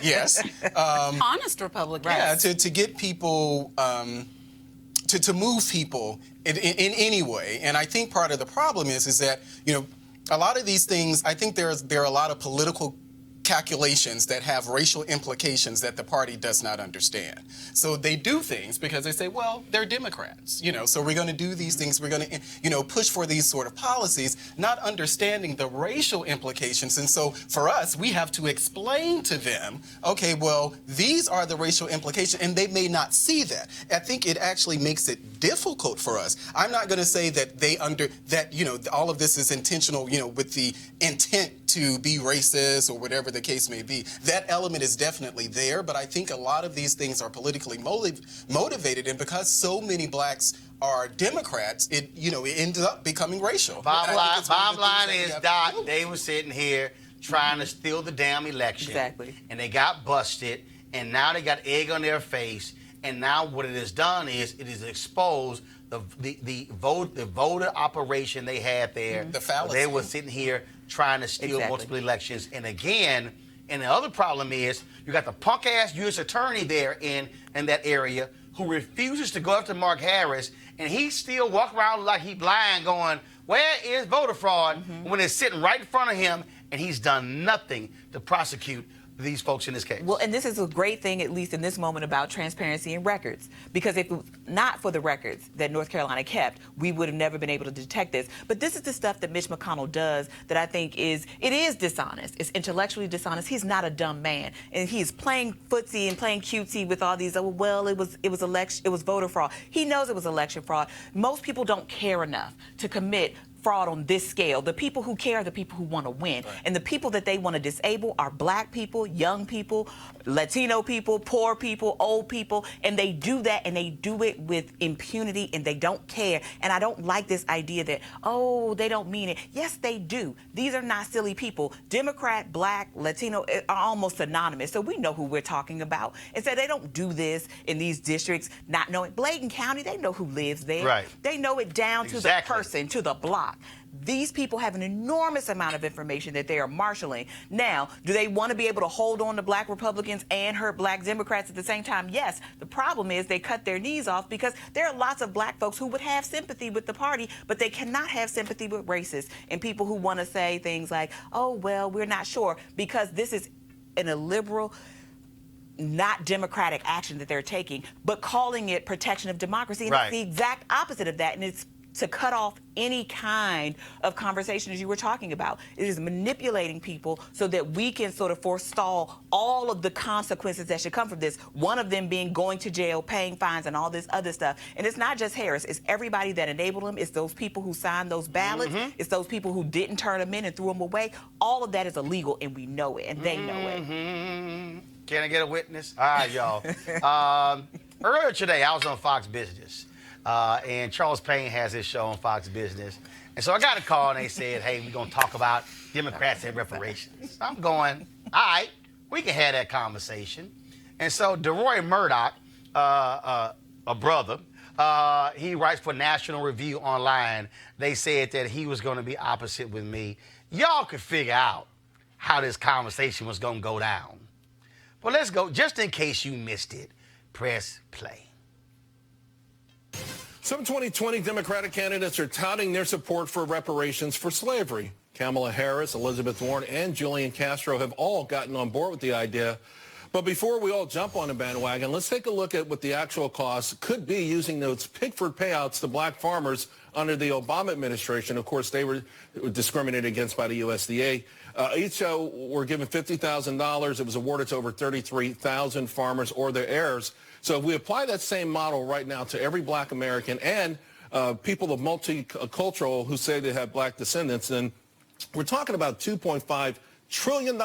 Yes. Honest Republicans. Yeah, to get people, to move people in any way. And I think part of the problem is that, you know, a lot of these things, I think there are a lot of political calculations that have racial implications that the party does not understand. So they do things because they say, well, they're Democrats, you know, so we're going to do these things, we're going to, you know, push for these sort of policies, not understanding the racial implications. And so for us, we have to explain to them, okay, well, these are the racial implications, and they may not see that. I think it actually makes it difficult for us. I'm not going to say that that, you know, all of this is intentional, you know, with the intent to be racist or whatever the case may be. That element is definitely there, but I think a lot of these things are politically motivated, and because so many blacks are Democrats, it ends up becoming racial. Bottom line is, Doc, they were sitting here trying to steal the damn election. Exactly. And they got busted, and now they got egg on their face, and now what it has done is it has exposed the voter operation they had there. The fallacy. They were sitting here trying to steal multiple elections. And again, and the other problem is you got the punk-ass U.S. attorney there in that area who refuses to go after Mark Harris, and he still walk around like he blind going, where is voter fraud, when it's sitting right in front of him, and he's done nothing to prosecute these folks in this case. Well, and this is a great thing, at least in this moment, about transparency in records. Because if it was not for the records that North Carolina kept, we would have never been able to detect this. But this is the stuff that Mitch McConnell does that I think is dishonest. It's intellectually dishonest. He's not a dumb man. And he's playing footsie and playing cutesy with all these, oh, well, it was voter fraud. He knows it was election fraud. Most people don't care enough to commit fraud on this scale. The people who care are the people who want to win. Right. And the people that they want to disable are black people, young people, Latino people, poor people, old people. And they do that, and they do it with impunity, and they don't care. And I don't like this idea that, oh, they don't mean it. Yes, they do. These are not silly people. Democrat, black, Latino are almost synonymous. So we know who we're talking about. And so they don't do this in these districts not knowing. Bladen County, they know who lives there. Right. They know it down to the person, to the block. These people have an enormous amount of information that they are marshaling. Now, do they want to be able to hold on to black Republicans and hurt black Democrats at the same time? Yes. The problem is they cut their knees off because there are lots of black folks who would have sympathy with the party, but they cannot have sympathy with racists and people who want to say things like, oh, well, we're not sure, because this is an illiberal, not democratic action that they're taking, but calling it protection of democracy. And it's the exact opposite of that, and it's to cut off any kind of conversation as you were talking about. It is manipulating people so that we can sort of forestall all of the consequences that should come from this, one of them being going to jail, paying fines, and all this other stuff. And it's not just Harris, it's everybody that enabled him, it's those people who signed those ballots, it's those people who didn't turn them in and threw them away. All of that is illegal, and we know it, and they know it. Can I get a witness? All right, y'all. Earlier today, I was on Fox Business. And Charles Payne has his show on Fox Business. And so I got a call, and they said, hey, we're going to talk about Democrats and reparations. I'm going, all right, we can have that conversation. And so DeRoy Murdoch, a brother, he writes for National Review Online. They said that he was going to be opposite with me. Y'all could figure out how this conversation was going to go down. But let's go. Just in case you missed it, press play. Some 2020 Democratic candidates are touting their support for reparations for slavery. Kamala Harris, Elizabeth Warren, and Julian Castro have all gotten on board with the idea. But before we all jump on the bandwagon, let's take a look at what the actual cost could be using those Pickford payouts to black farmers under the Obama administration. Of course, they were discriminated against by the USDA. Each were given $50,000. It was awarded to over 33,000 farmers or their heirs. So if we apply that same model right now to every black American and people of multicultural who say they have black descendants, then we're talking about $2.5 trillion.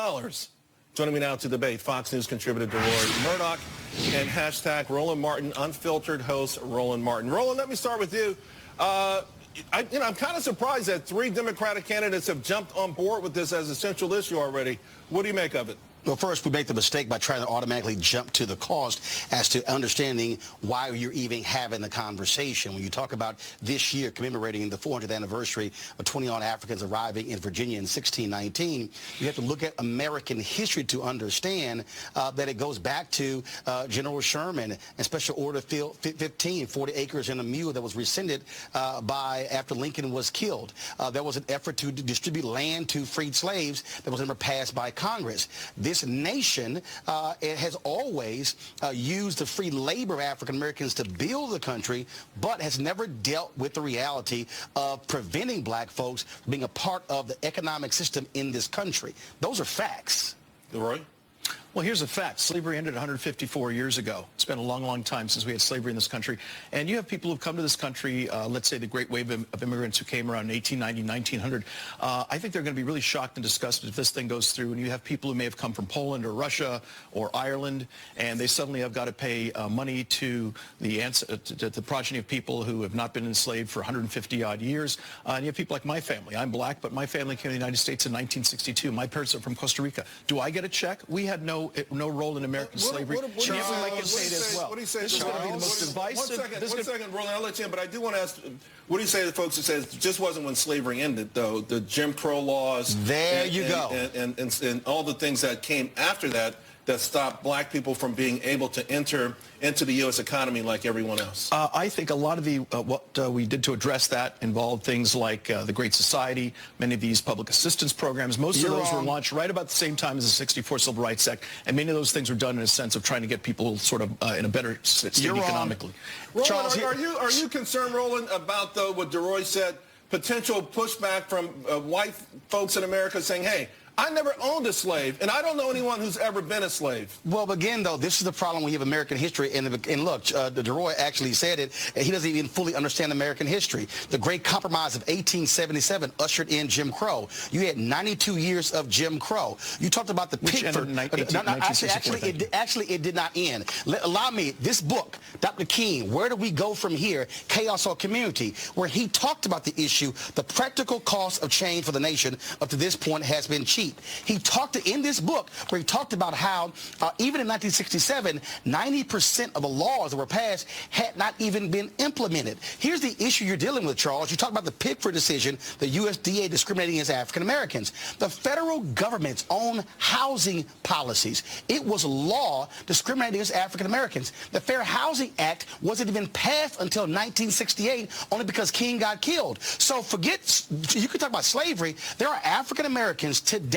Joining me now to debate, Fox News contributor DeRoy Murdoch and hashtag Roland Martin, unfiltered host Roland Martin. Roland, let me start with you. I'm kind of surprised that 3 Democratic candidates have jumped on board with this as a central issue already. What do you make of it? Well, first, we make the mistake by trying to automatically jump to the cost as to understanding why you're even having the conversation. When you talk about this year commemorating the 400th anniversary of 21 Africans arriving in Virginia in 1619, you have to look at American history to understand that it goes back to General Sherman and Special Order 15, 40 acres and a mule that was rescinded after Lincoln was killed. There was an effort to distribute land to freed slaves that was never passed by Congress. This nation it has always used the free labor of African Americans to build the country, but has never dealt with the reality of preventing black folks from being a part of the economic system in this country. Those are facts. Roy? Well, here's a fact. Slavery ended 154 years ago. It's been a long, long time since we had slavery in this country. And you have people who've come to this country, let's say the great wave of immigrants who came around in 1890, 1900. I think they're going to be really shocked and disgusted if this thing goes through. And you have people who may have come from Poland or Russia or Ireland, and they suddenly have got to pay money to the progeny of people who have not been enslaved for 150-odd years. And you have people like my family. I'm black, but my family came to the United States in 1962. My parents are from Costa Rica. Do I get a check? We had no role in American slavery. This is going to be the most divisive. One second, Roland, I'll let you in, but I do want to ask, what do you say to the folks who says it just wasn't when slavery ended, though? The Jim Crow laws. There you go. And all the things that came after that stopped black people from being able to enter into the U.S. economy like everyone else? I think a lot of what we did to address that involved things like the Great Society, many of these public assistance programs. Most of those were launched right about the same time as the 64 Civil Rights Act, and many of those things were done in a sense of trying to get people sort of in a better state economically. Roland, Charles, are you concerned, Roland, about what DeRoy said, potential pushback from white folks in America saying, hey, I never owned a slave, and I don't know anyone who's ever been a slave. Well, again, though, this is the problem when you have American history. And look, DeRoy actually said it. He doesn't even fully understand American history. The Great Compromise of 1877 ushered in Jim Crow. You had 92 years of Jim Crow. You talked about the Pickford. Actually, it did not end. Allow me, this book, Dr. King, Where Do We Go From Here? Chaos or Community, where he talked about the issue, the practical cost of change for the nation up to this point has been cheap. He talked in this book where he talked about how even in 1967, 90% of the laws that were passed had not even been implemented. Here's the issue you're dealing with, Charles. You talk about the Pickford decision, the USDA discriminating against African Americans. The federal government's own housing policies, it was law discriminating against African Americans. The Fair Housing Act wasn't even passed until 1968, only because King got killed. So you could talk about slavery. There are African Americans today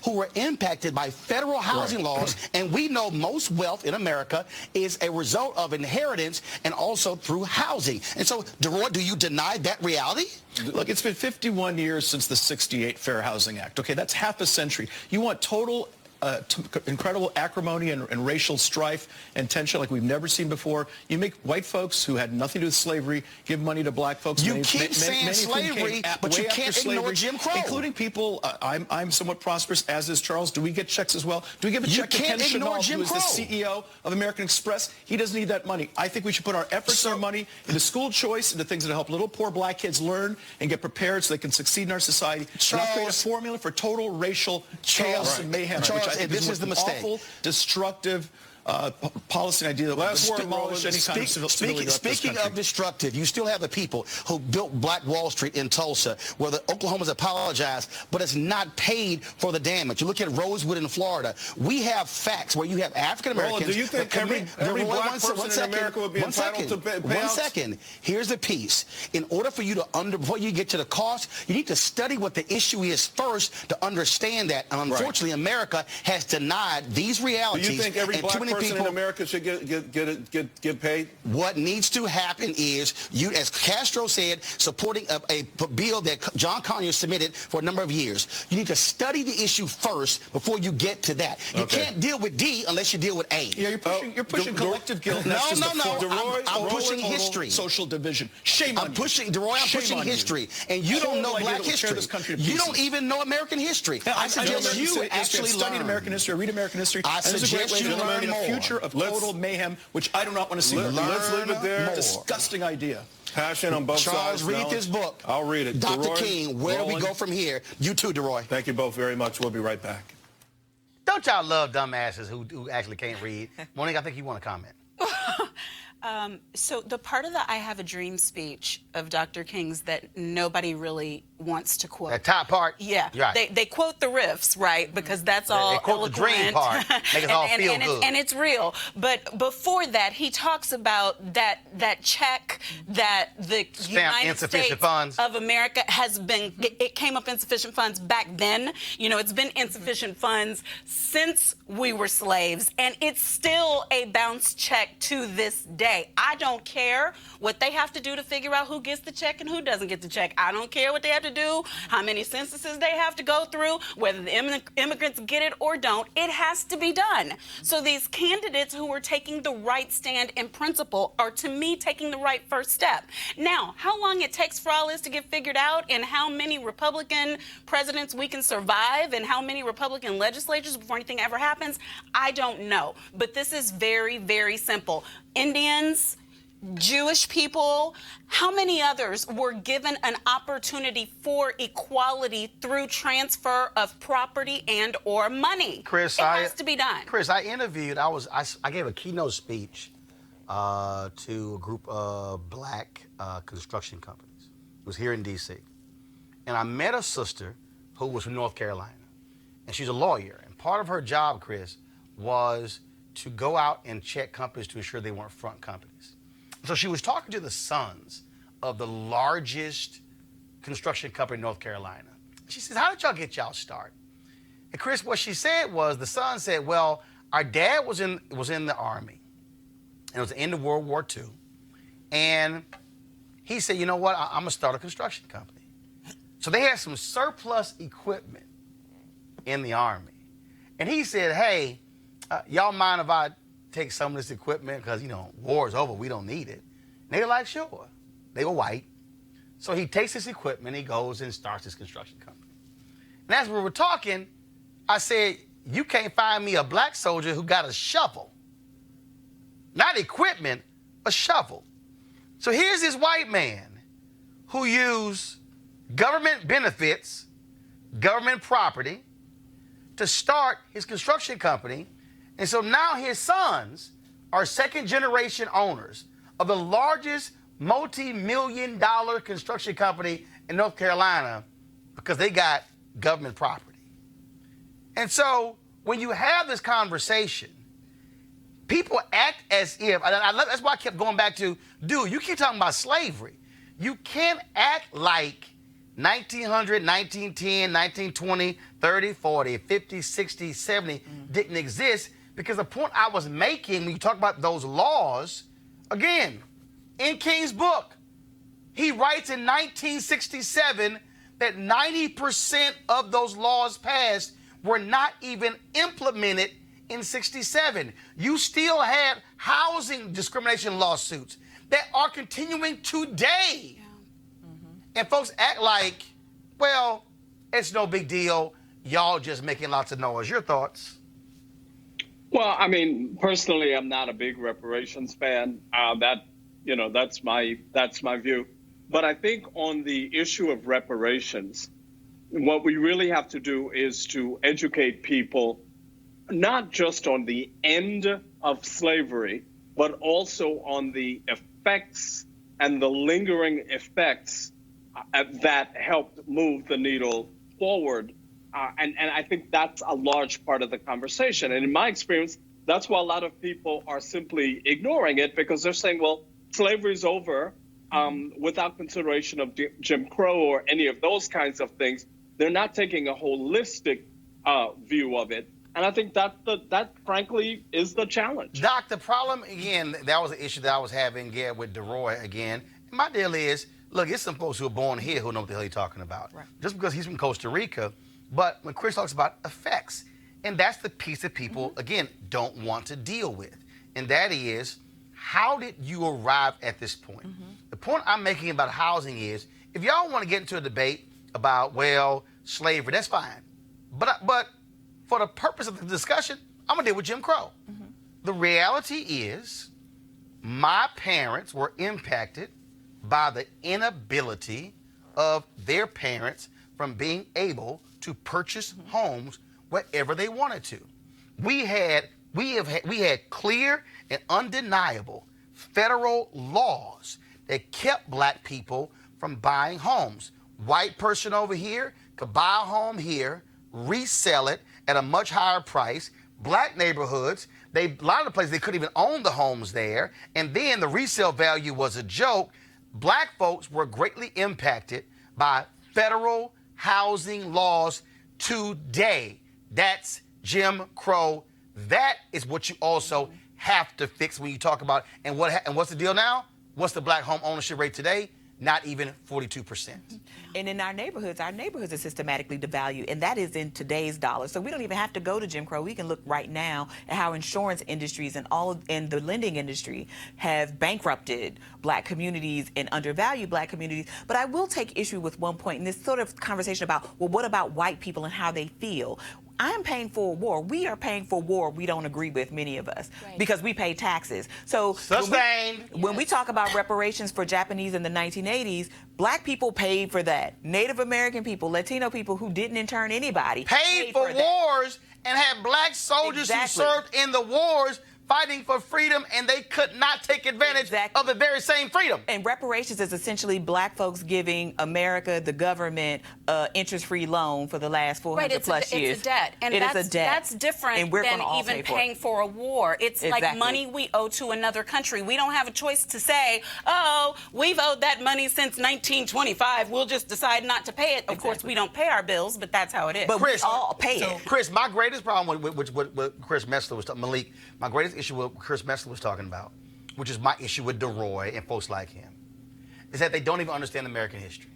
who were impacted by federal housing laws, and we know most wealth in America is a result of inheritance and also through housing. And so, DeRoy, do you deny that reality? Look, it's been 51 years since the 68 Fair Housing Act. Okay, that's half a century. You want total incredible acrimony and racial strife and tension like we've never seen before. You make white folks who had nothing to do with slavery give money to black folks. You keep saying slavery, but you can't ignore Jim Crow. Including people, I'm somewhat prosperous, as is Charles. Do we get checks as well? Do we give a check to Ken Chenault, who is the CEO of American Express? He doesn't need that money. I think we should put our efforts and our money into school choice, into things that help little poor black kids learn and get prepared so they can succeed in our society. Charles, create a formula for total racial chaos and mayhem. This is the mistake. Awful, destructive policy idea that will demolish any kind of civil civility. Speaking of destructive, you still have the people who built Black Wall Street in Tulsa, where the Oklahomans apologized, but it's not paid for the damage. You look at Rosewood in Florida. We have facts where you have African Americans. Do you think every black person in America would be entitled to payouts? 1 second. Here's the piece. In order for you before you get to the cost, you need to study what the issue is first to understand that. And unfortunately, America has denied these realities. Do you think every black person in America should get paid? What needs to happen is you, as Castro said, supporting a bill that John Conyers submitted for a number of years. You need to study the issue first before you get to that. You can't deal with D unless you deal with A. Yeah, you're pushing collective guilt. No. I'm pushing history. Social division. Shame on you. I'm pushing history. And you don't know black history. You don't even know American history. I suggest you actually study American history, read American history. I suggest you learn more. Future of total mayhem, which I do not want to see. Let's leave it there. Disgusting idea. Passion on both Charles, sides. read this book. I'll read it. Dr. DeRoy, King, where do we Roland. go from here? You too, DeRoy. Thank you both very much. We'll be right back. Don't y'all love dumbasses who actually can't read? Monique, I think you want to comment. So the part of the I Have a Dream speech of Dr. King's that nobody really wants to quote. That top part? Yeah. Right. They quote the riffs, right? Because that's all They quote the dream part. Make us all feel good. And it's real. But before that, he talks about that check that the United insufficient States funds. of America has been, it came up insufficient funds back then. You know, it's been insufficient funds since we were slaves, and it's still a bounce check to this day. I don't care what they have to do to figure out who gets the check and who doesn't get the check. I don't care what they have to do, how many censuses they have to go through, whether the immigrants get it or don't. It has to be done. So these candidates who are taking the right stand in principle are, to me, taking the right first step. Now, how long it takes for all this to get figured out and how many Republican presidents we can survive and how many Republican legislatures before anything ever happens, I don't know. But this is very, very simple. Indians, Jewish people, how many others were given an opportunity for equality through transfer of property and or money? Chris, it has to be done. Chris, I interviewed, I gave a keynote speech to a group of black construction companies. It was here in D.C. And I met a sister who was from North Carolina. And she's a lawyer. And part of her job, Chris, was to go out and check companies to ensure they weren't front companies. So she was talking to the sons of the largest construction company in North Carolina. She says, how did y'all get y'all start? And Chris, what she said was, the son said, well, our dad was in the Army. And it was the end of World War II. And he said, you know what, I'm gonna start a construction company. So they had some surplus equipment in the Army. And he said, hey, y'all mind if I take some of this equipment? Because, you know, war's over, we don't need it. And they were like, sure. They were white. So he takes his equipment, he goes and starts his construction company. And as we were talking, I said, you can't find me a black soldier who got a shovel. Not equipment, a shovel. So here's this white man who used government benefits, government property, to start his construction company. And so now his sons are second-generation owners of the largest multi-million-dollar construction company in North Carolina because they got government property. And so when you have this conversation, people act as if, that's why I kept going back to, dude, you keep talking about slavery. You can't act like 1900, 1910, 1920, 30, 40, 50, 60, 70 didn't exist, because the point I was making when you talk about those laws, again, in King's book, he writes in 1967 that 90% of those laws passed were not even implemented in 67. You still had housing discrimination lawsuits that are continuing today. And folks act like, well, it's no big deal. Y'all just making lots of noise. Your thoughts? Well, I mean, personally, I'm not a big reparations fan. That's my view. But I think on the issue of reparations, what we really have to do is to educate people, not just on the end of slavery, but also on the effects and the lingering effects that helped move the needle forward. And I think that's a large part of the conversation. And in my experience, that's why a lot of people are simply ignoring it, because they're saying, well, slavery's over, without consideration of Jim Crow or any of those kinds of things. They're not taking a holistic view of it. And I think that frankly is the challenge. Doc, the problem, again, that was the issue that I was having with DeRoy again. And my deal is, look, it's some folks who are born here who know what the hell he's talking about. Right. Just because he's from Costa Rica. But when Chris talks about effects, and that's the piece that people, again, don't want to deal with. And that is, how did you arrive at this point? The point I'm making about housing is, if y'all want to get into a debate about, well, slavery, that's fine. But for the purpose of the discussion, I'm going to deal with Jim Crow. The reality is, my parents were impacted by the inability of their parents from being able to purchase homes wherever they wanted to. We had clear and undeniable federal laws that kept black people from buying homes. White person over here could buy a home here, resell it at a much higher price. Black neighborhoods, a lot of the places they couldn't even own the homes there, and then the resale value was a joke. Black folks were greatly impacted by federal housing laws today. That's Jim Crow. That is what you also have to fix when you talk about, and what's the deal now? What's the black home ownership rate today? Not even 42%. And in our neighborhoods are systematically devalued, and that is in today's dollars. So we don't even have to go to Jim Crow. We can look right now at how insurance industries and the lending industry have bankrupted black communities and undervalued black communities. But I will take issue with one point in this sort of conversation about, well, what about white people and how they feel? I'm paying for a war. We are paying for a war we don't agree with, many of us, because we pay taxes. So when we talk about reparations for Japanese in the 1980s, black people paid for that. Native American people, Latino people who didn't intern anybody paid for wars and had black soldiers who served in the wars fighting for freedom, and they could not take advantage of the very same freedom. And reparations is essentially black folks giving America, the government, interest-free loan for the last 400 plus years. It's a debt. And that's different than even paying for a war. It's like money we owe to another country. We don't have a choice to say, oh, we've owed that money since 1925. We'll just decide not to pay it. Of course, we don't pay our bills, but that's how it is. But we all pay it. Chris, my greatest problem with Chris Messler was talking, Malik, my greatest issue with what Chris Messler was talking about, which is my issue with DeRoy and folks like him, is that they don't even understand American history.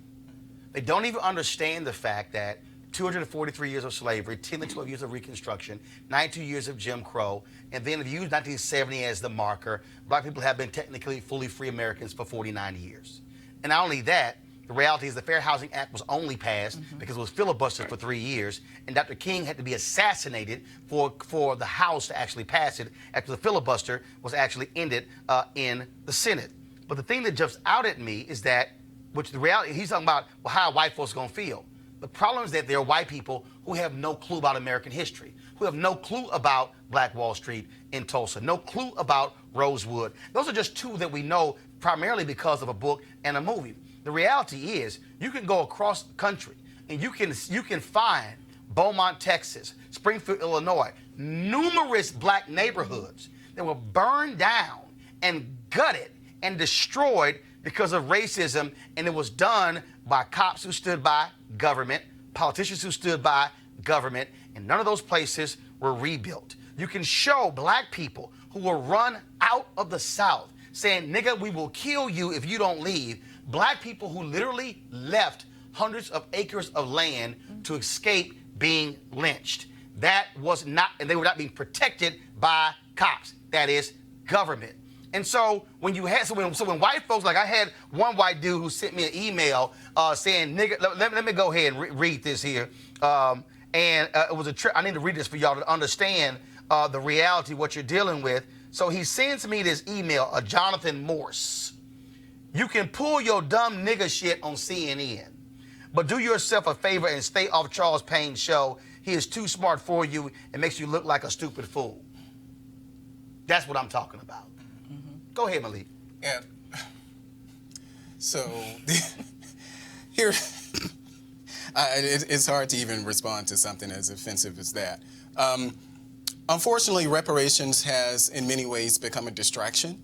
They don't even understand the fact that 243 years of slavery, 10 to 12 years of Reconstruction, 92 years of Jim Crow, and then if you use 1970 as the marker, black people have been technically fully free Americans for 49 years. And not only that, the reality is the Fair Housing Act was only passed because it was filibustered for 3 years, and Dr. King had to be assassinated for the House to actually pass it after the filibuster was actually ended in the Senate. But the thing that jumps out at me is that, which the reality, he's talking about, well, how are white folks going to feel? The problem is that there are white people who have no clue about American history, who have no clue about Black Wall Street in Tulsa, no clue about Rosewood. Those are just two that we know primarily because of a book and a movie. The reality is, you can go across the country and you can find Beaumont, Texas, Springfield, Illinois, numerous black neighborhoods that were burned down and gutted and destroyed because of racism, and it was done by cops who stood by government, politicians who stood by government, and none of those places were rebuilt. You can show black people who were run out of the South saying, nigga, we will kill you if you don't leave. Black people who literally left hundreds of acres of land to escape being lynched. That was not, and they were not being protected by cops. That is government. And so when you had, when white folks, like I had one white dude who sent me an email saying, nigga, let me go ahead and read this here. It was I need to read this for y'all to understand the reality, what you're dealing with. So he sends me this email, Jonathan Morse. You can pull your dumb nigga shit on CNN, but do yourself a favor and stay off Charles Payne's show. He is too smart for you and makes you look like a stupid fool. That's what I'm talking about. Go ahead, Malik. Yeah. So here, it's hard to even respond to something as offensive as that. Unfortunately, reparations has in many ways become a distraction.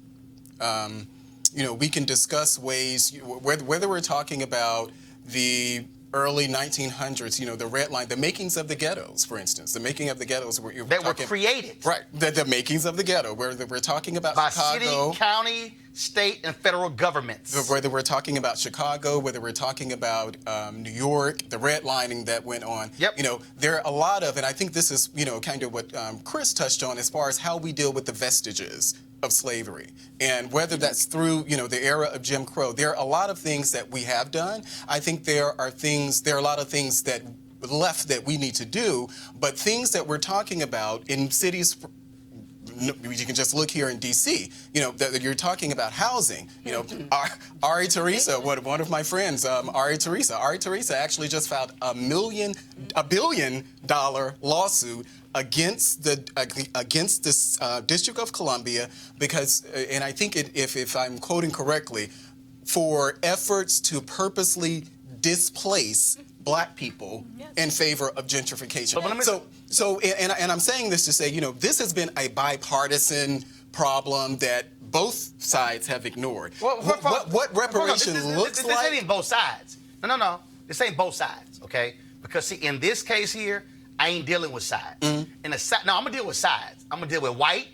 We can discuss ways, whether we're talking about the early 1900s, the red line, the makings of the ghettos, for instance, the making of the ghettos were created. Right, the makings of the ghetto, where we're talking about by Chicago. City, county, state, and federal governments. Whether we're talking about Chicago, whether we're talking about New York, the redlining that went on. Yep. There are a lot of, and I think this is, kind of what Chris touched on as far as how we deal with the vestiges of slavery. And whether that's through, the era of Jim Crow, there are a lot of things that we have done. I think there are a lot of things that left that we need to do, but things that we're talking about in cities you can just look here in D.C. You know, you're talking about housing. You know, Ari Teresa, one of my friends, Ari Teresa actually just filed a $1 billion lawsuit against this District of Columbia because, and I think if I'm quoting correctly, for efforts to purposely displace Black people in favor of gentrification. And I'm saying this to say, you know, this has been a bipartisan problem that both sides have ignored. Well, what reparations looks like. This ain't both sides. No. This ain't both sides, okay? Because, see, in this case here, I ain't dealing with sides. No, I'm going to deal with sides. I'm going to deal with white.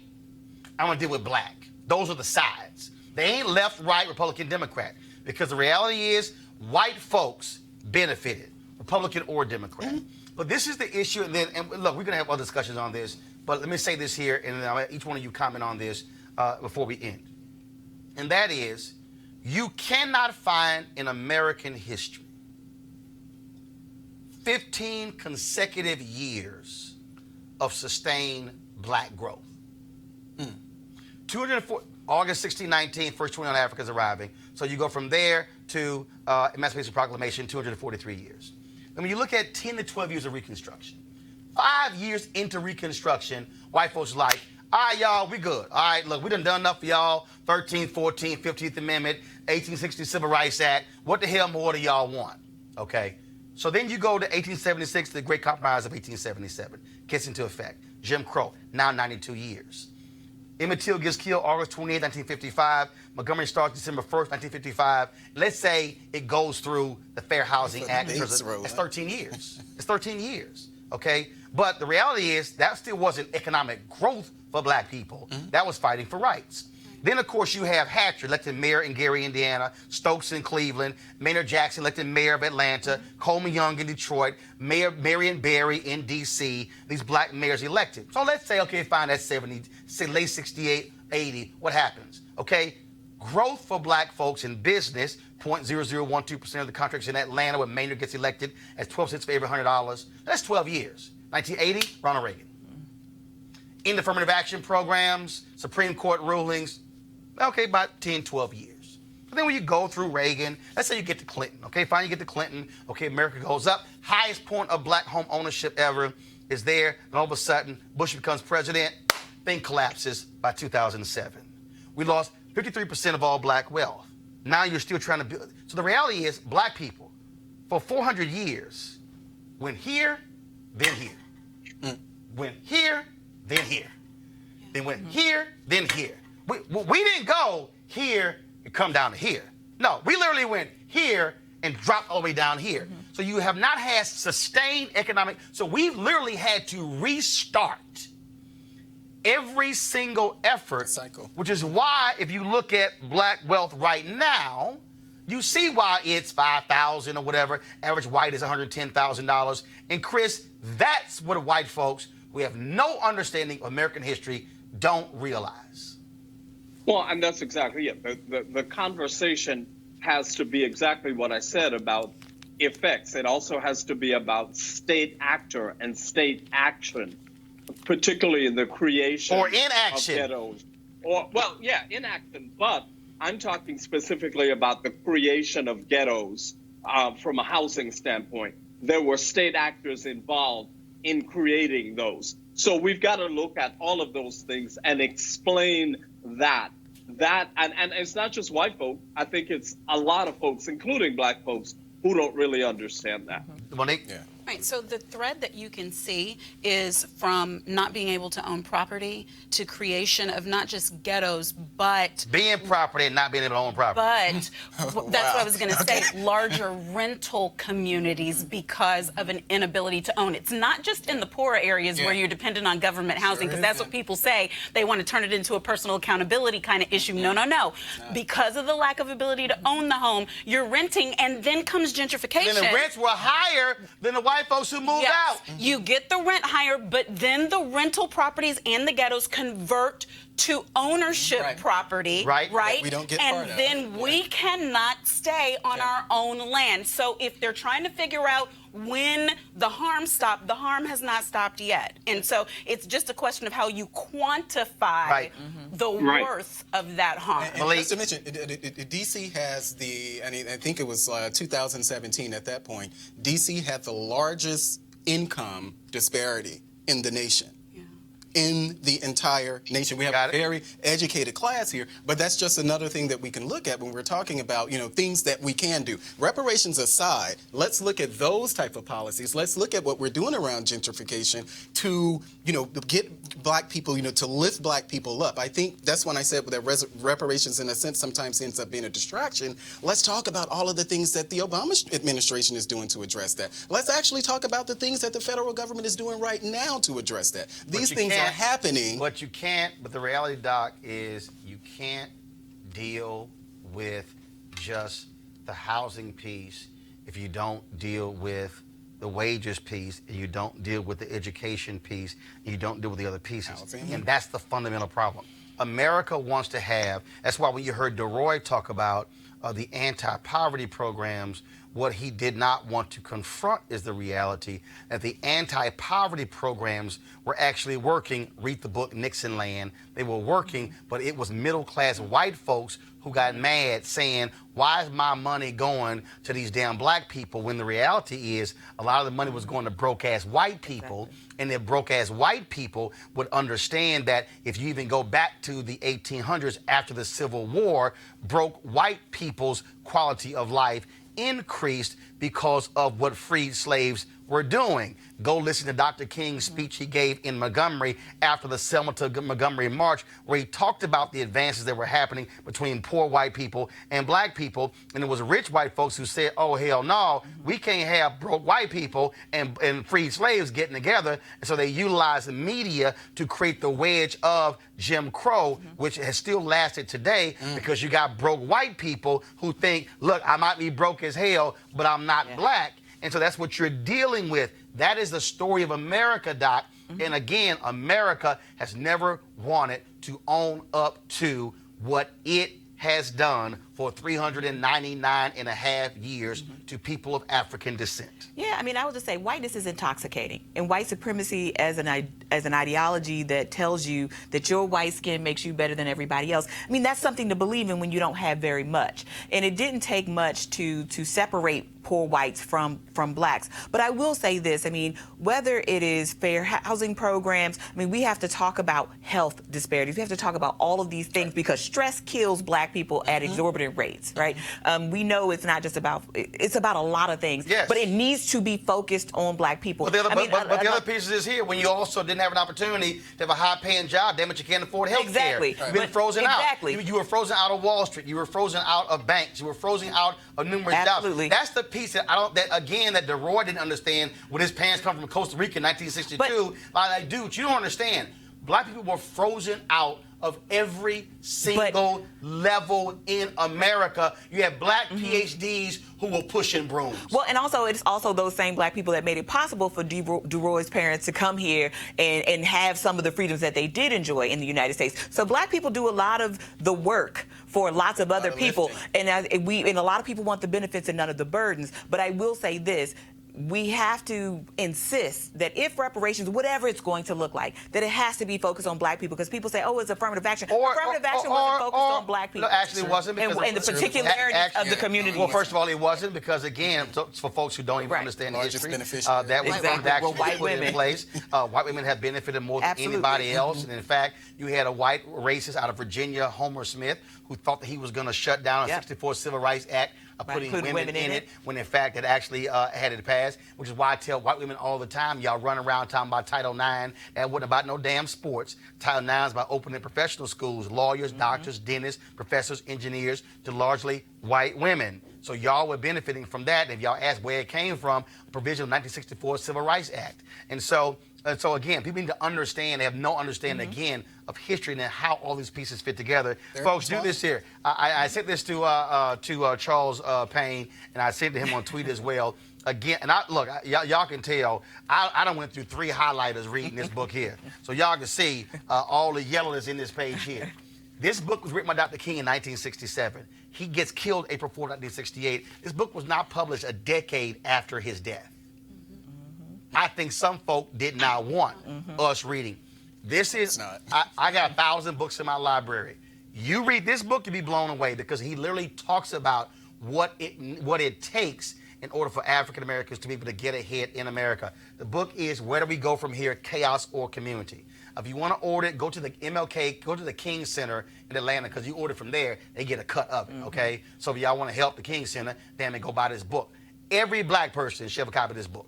I'm going to deal with Black. Those are the sides. They ain't left, right, Republican, Democrat. Because the reality is white folks benefited, Republican or Democrat. But this is the issue. And look, we're going to have other discussions on this. But let me say this here, and then I'll let each one of you comment on this before we end. And that is, you cannot find in American history 15 consecutive years of sustained Black growth. 204, August 1619, first 21 Africans arriving. So you go from there to Emancipation Proclamation, 243 years. And when you look at 10 to 12 years of Reconstruction, 5 years into Reconstruction, white folks are like, all right, y'all, we good. All right, look, we done enough for y'all. 13th, 14th, 15th Amendment, 1860 Civil Rights Act. What the hell more do y'all want? Okay. So then you go to 1876, the Great Compromise of 1877, gets into effect. Jim Crow, now 92 years. Emmett Till gets killed August 28, 1955. Montgomery starts December 1st, 1955. Let's say it goes through the Fair Housing Act. It's 13 years. It's 13 years, okay? But the reality is that still wasn't economic growth for Black people. That was fighting for rights. Then, of course, you have Hatcher, elected mayor in Gary, Indiana, Stokes in Cleveland, Maynard Jackson elected mayor of Atlanta, Coleman Young in Detroit, Mayor Marion Barry in D.C., these Black mayors elected. So let's say, okay, fine, that's 70, late 68, 80, what happens? Okay, growth for Black folks in business, 0.0012% of the contracts in Atlanta when Maynard gets elected as 12 cents for every $100. That's 12 years. 1980, Ronald Reagan. In the affirmative action programs, Supreme Court rulings, okay, about 10, 12 years. But then when you go through Reagan, let's say you get to Clinton, okay, fine, you get to Clinton, okay, America goes up, highest point of Black home ownership ever is there, and all of a sudden, Bush becomes president, thing collapses by 2007. We lost 53% of all Black wealth. Now you're still trying to build. So the reality is, Black people, for 400 years, went here, then here. Went here, then here. Then went here, then here. We didn't go here and come down to here. No, we literally went here and dropped all the way down here. So you have not had sustained economic. So we've literally had to restart every single effort, which is why if you look at Black wealth right now, you see why it's $5,000 or whatever. Average white is $110,000. And Chris, that's what white folks who have no understanding of American history don't realize. Well, and that's exactly it. The conversation has to be exactly what I said about effects. It also has to be about state actor and state action, particularly in the creation or inaction of ghettos. Or, well, yeah, inaction, but I'm talking specifically about the creation of ghettos from a housing standpoint. There were state actors involved in creating those. So we've got to look at all of those things and explain that. And it's not just white folk. I think it's a lot of folks, including Black folks, who don't really understand that. Monique? Yeah. Right, so the thread that you can see is from not being able to own property to creation of not just ghettos, but being property and not being able to own property. But that's what I was going to say, larger rental communities because of an inability to own. It's not just in the poorer areas where you're dependent on government housing, because that's what people say. They want to turn it into a personal accountability kind of issue. No. Because of the lack of ability to own the home, you're renting, and then comes gentrification. And the rents were higher than the white folks who moved out. You get the rent higher, but then the rental properties and the ghettos convert to ownership property, right? We don't get and part of then we cannot stay on our own land. So if they're trying to figure out when the harm stopped, the harm has not stopped yet. And so it's just a question of how you quantify the worth of that harm. And just to mention, D.C. has and I think it was 2017 at that point, D.C. had the largest income disparity in the nation. In the entire nation. We have a very educated class here, but that's just another thing that we can look at when we're talking about, things that we can do. Reparations aside, let's look at those type of policies. Let's look at what we're doing around gentrification to, get black people, to lift black people up. I think that's when I said that reparations, in a sense, sometimes ends up being a distraction. Let's talk about all of the things that the Obama administration is doing to address that. Let's actually talk about the things that the federal government is doing right now to address that. These things are happening. But the reality, Doc, is you can't deal with just the housing piece if you don't deal with the wages piece, and you don't deal with the education piece, and you don't deal with the other pieces. And that's the fundamental problem. America wants to have, that's why when you heard DeRoy talk about the anti-poverty programs, what he did not want to confront is the reality that the anti-poverty programs were actually working. Read the book Nixon Land. They were working, but it was middle-class white folks who got mad saying, why is my money going to these damn black people, when the reality is a lot of the money was going to broke-ass white people, and the broke-ass white people would understand that if you even go back to the 1800s after the Civil War, broke white people's quality of life increased because of what freed slaves were doing. Go listen to Dr. King's speech he gave in Montgomery after the Selma to Montgomery March, where he talked about the advances that were happening between poor white people and black people. And it was rich white folks who said, oh, hell no, we can't have broke white people and freed slaves getting together. And so they utilized the media to create the wedge of Jim Crow, which has still lasted today, because you got broke white people who think, look, I might be broke as hell, but I'm not black. And so that's what you're dealing with. That is the story of America, Doc. And again, America has never wanted to own up to what it has done for 399 and a half years to people of African descent. Yeah, I mean, I would just say whiteness is intoxicating, and white supremacy as an ideology that tells you that your white skin makes you better than everybody else. I mean, that's something to believe in when you don't have very much. And it didn't take much to separate poor whites from blacks. But I will say this, I mean, whether it is fair housing programs, I mean, we have to talk about health disparities. We have to talk about all of these things because stress kills black people at exorbitant rates, right? We know it's not just about, it's about a lot of things, but it needs to be focused on black people. But the other piece is here, when you also didn't have an opportunity to have a high-paying job, damn it, you can't afford health care. You've been frozen out. You were frozen out of Wall Street. You were frozen out of banks. You were frozen out of numerous jobs. That's the piece that that DeRoy didn't understand when his parents come from Costa Rica in 1962. Like, dude, you don't understand. Black people were frozen out of every single level in America. You have black PhDs who were pushing brooms. Well, and also it's also those same black people that made it possible for DeRoy's parents to come here and have some of the freedoms that they did enjoy in the United States. So black people do a lot of the work for lots of other people, and a lot of people want the benefits and none of the burdens. But I will say this. We have to insist that if reparations, whatever it's going to look like, that it has to be focused on black people, because people say, oh, it's affirmative action. Affirmative action wasn't focused on black people. No, actually it wasn't. And the particularities of the community. Well, first of all, it wasn't, because, again, for folks who don't even understand the history, that was actually put in place. White women have benefited more than anybody else. And, in fact, you had a white racist out of Virginia, Homer Smith, who thought that he was going to shut down a 64 Civil Rights Act, putting women in it, when in fact it actually had it passed, which is why I tell white women all the time, y'all run around talking about Title IX. That wasn't about no damn sports. Title IX is about opening professional schools, lawyers, doctors, dentists, professors, engineers, to largely white women. So y'all were benefiting from that. And if y'all ask where it came from, a provision of 1964 Civil Rights Act. And so again, people need to understand, they have no understanding, again, of history and how all these pieces fit together. Folks, do this here. I sent this to Charles Payne, and I sent it to him on tweet as well. again, and y'all can tell, I done went through 3 highlighters reading this book here. So y'all can see all the yellow that's in this page here. This book was written by Dr. King in 1967. He gets killed April 4, 1968. This book was not published a decade after his death. I think some folk did not want us reading. This is, I got 1,000 books in my library. You read this book, you'll be blown away because he literally talks about what it takes in order for African Americans to be able to get ahead in America. The book is Where Do We Go From Here, Chaos or Community? If you want to order it, go to the MLK, go to the King Center in Atlanta, because you order from there, they get a cut of it, okay? So if y'all want to help the King Center, damn it, go buy this book. Every black person should have a copy of this book.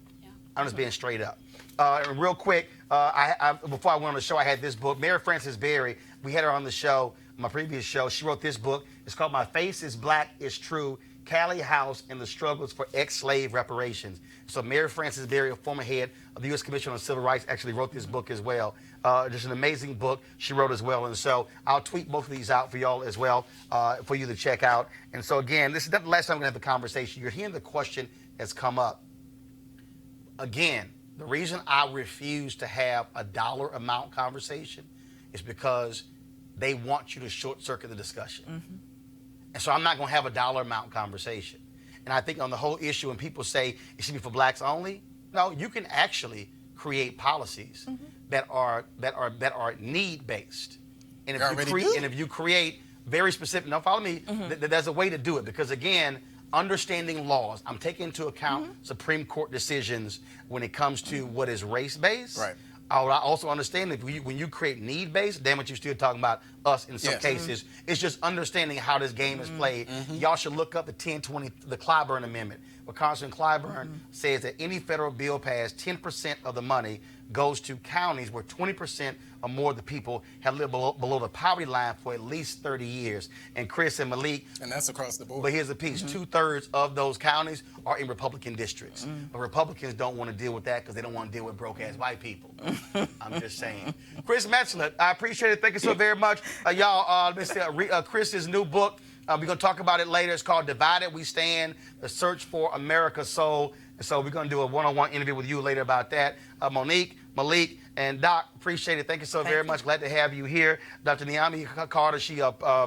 I'm just being straight up. Real quick, before I went on the show, I had this book. Mary Frances Berry, we had her on the show, my previous show. She wrote this book. It's called My Face is Black, It's True, Callie House and the Struggles for Ex-Slave Reparations. So Mary Frances Berry, a former head of the U.S. Commission on Civil Rights, actually wrote this book as well. Just an amazing book she wrote as well. And so I'll tweet both of these out for y'all as well, for you to check out. And so again, this is not the last time we're going to have a conversation. You're hearing the question that's come up. Again, the reason I refuse to have a dollar amount conversation is because they want you to short circuit the discussion. And so I'm not going to have a dollar amount conversation. And I think on the whole issue, when people say it should be for blacks only, no, you can actually create policies that are need based. And if you create very specific, now follow me, there's a way to do it, because again, understanding laws, I'm taking into account Supreme Court decisions when it comes to what is race-based. Right. I also understand that when you create need-based, damn it, you're still talking about us in some cases. It's just understanding how this game is played. Y'all should look up the Clyburn Amendment, where Congressman Clyburn says that any federal bill passed, 10% of the money goes to counties where 20% or more of the people have lived below the poverty line for at least 30 years. And Chris and Malik. And that's across the board. But here's the piece. 2/3 of those counties are in Republican districts. But Republicans don't want to deal with that because they don't want to deal with broke-ass white people. I'm just saying. Chris Metzler, I appreciate it. Thank you so very much. Y'all, Chris's new book, we're going to talk about it later. It's called Divided We Stand, The Search for America's Soul. And so we're going to do a one-on-one interview with you later about that. Monique, Malik, and Doc, appreciate it. Thank you so very much. Glad to have you here. Dr. Niamh Carter, she,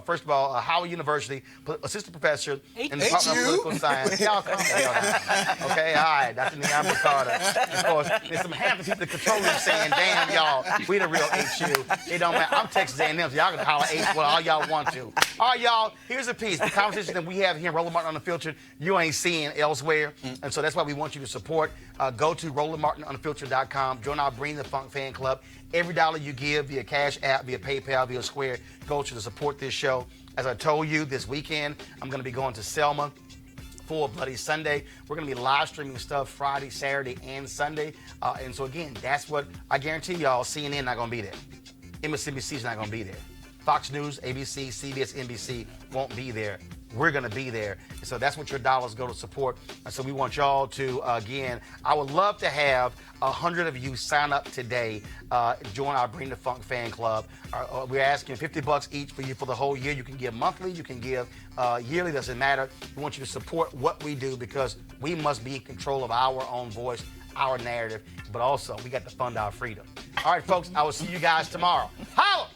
first of all, Howard University, assistant professor in the Department of Political Science. Y'all come down. Okay, all right, Dr. Niamh Carter. Of course, there's some Hampton people that control this saying, damn, y'all, we the real HU. It don't matter. I'm Texas A&M, so y'all can holler H well all y'all want to. All right, y'all, here's a piece. The conversation that we have here in Roland Martin Unfiltered, you ain't seeing elsewhere. And so that's why we want you to support. Go to RolandMartinUnfiltered.com. Join our Bring the Funk fan club. Every dollar you give via Cash App, via PayPal, via Square, goes to support this show. As I told you, this weekend, I'm going to be going to Selma for Bloody Sunday. We're going to be live streaming stuff Friday, Saturday, and Sunday. And so, again, that's what I guarantee y'all, CNN not going to be there. MSNBC's not going to be there. Fox News, ABC, CBS, NBC won't be there. We're going to be there. And so that's what your dollars go to support. And so we want y'all to, again, I would love to have 100 of you sign up today, join our Bring the Funk fan club. We're asking $50 each for you for the whole year. You can give monthly, you can give yearly, doesn't matter. We want you to support what we do because we must be in control of our own voice, our narrative, but also we got to fund our freedom. All right, folks, I will see you guys tomorrow. Holla!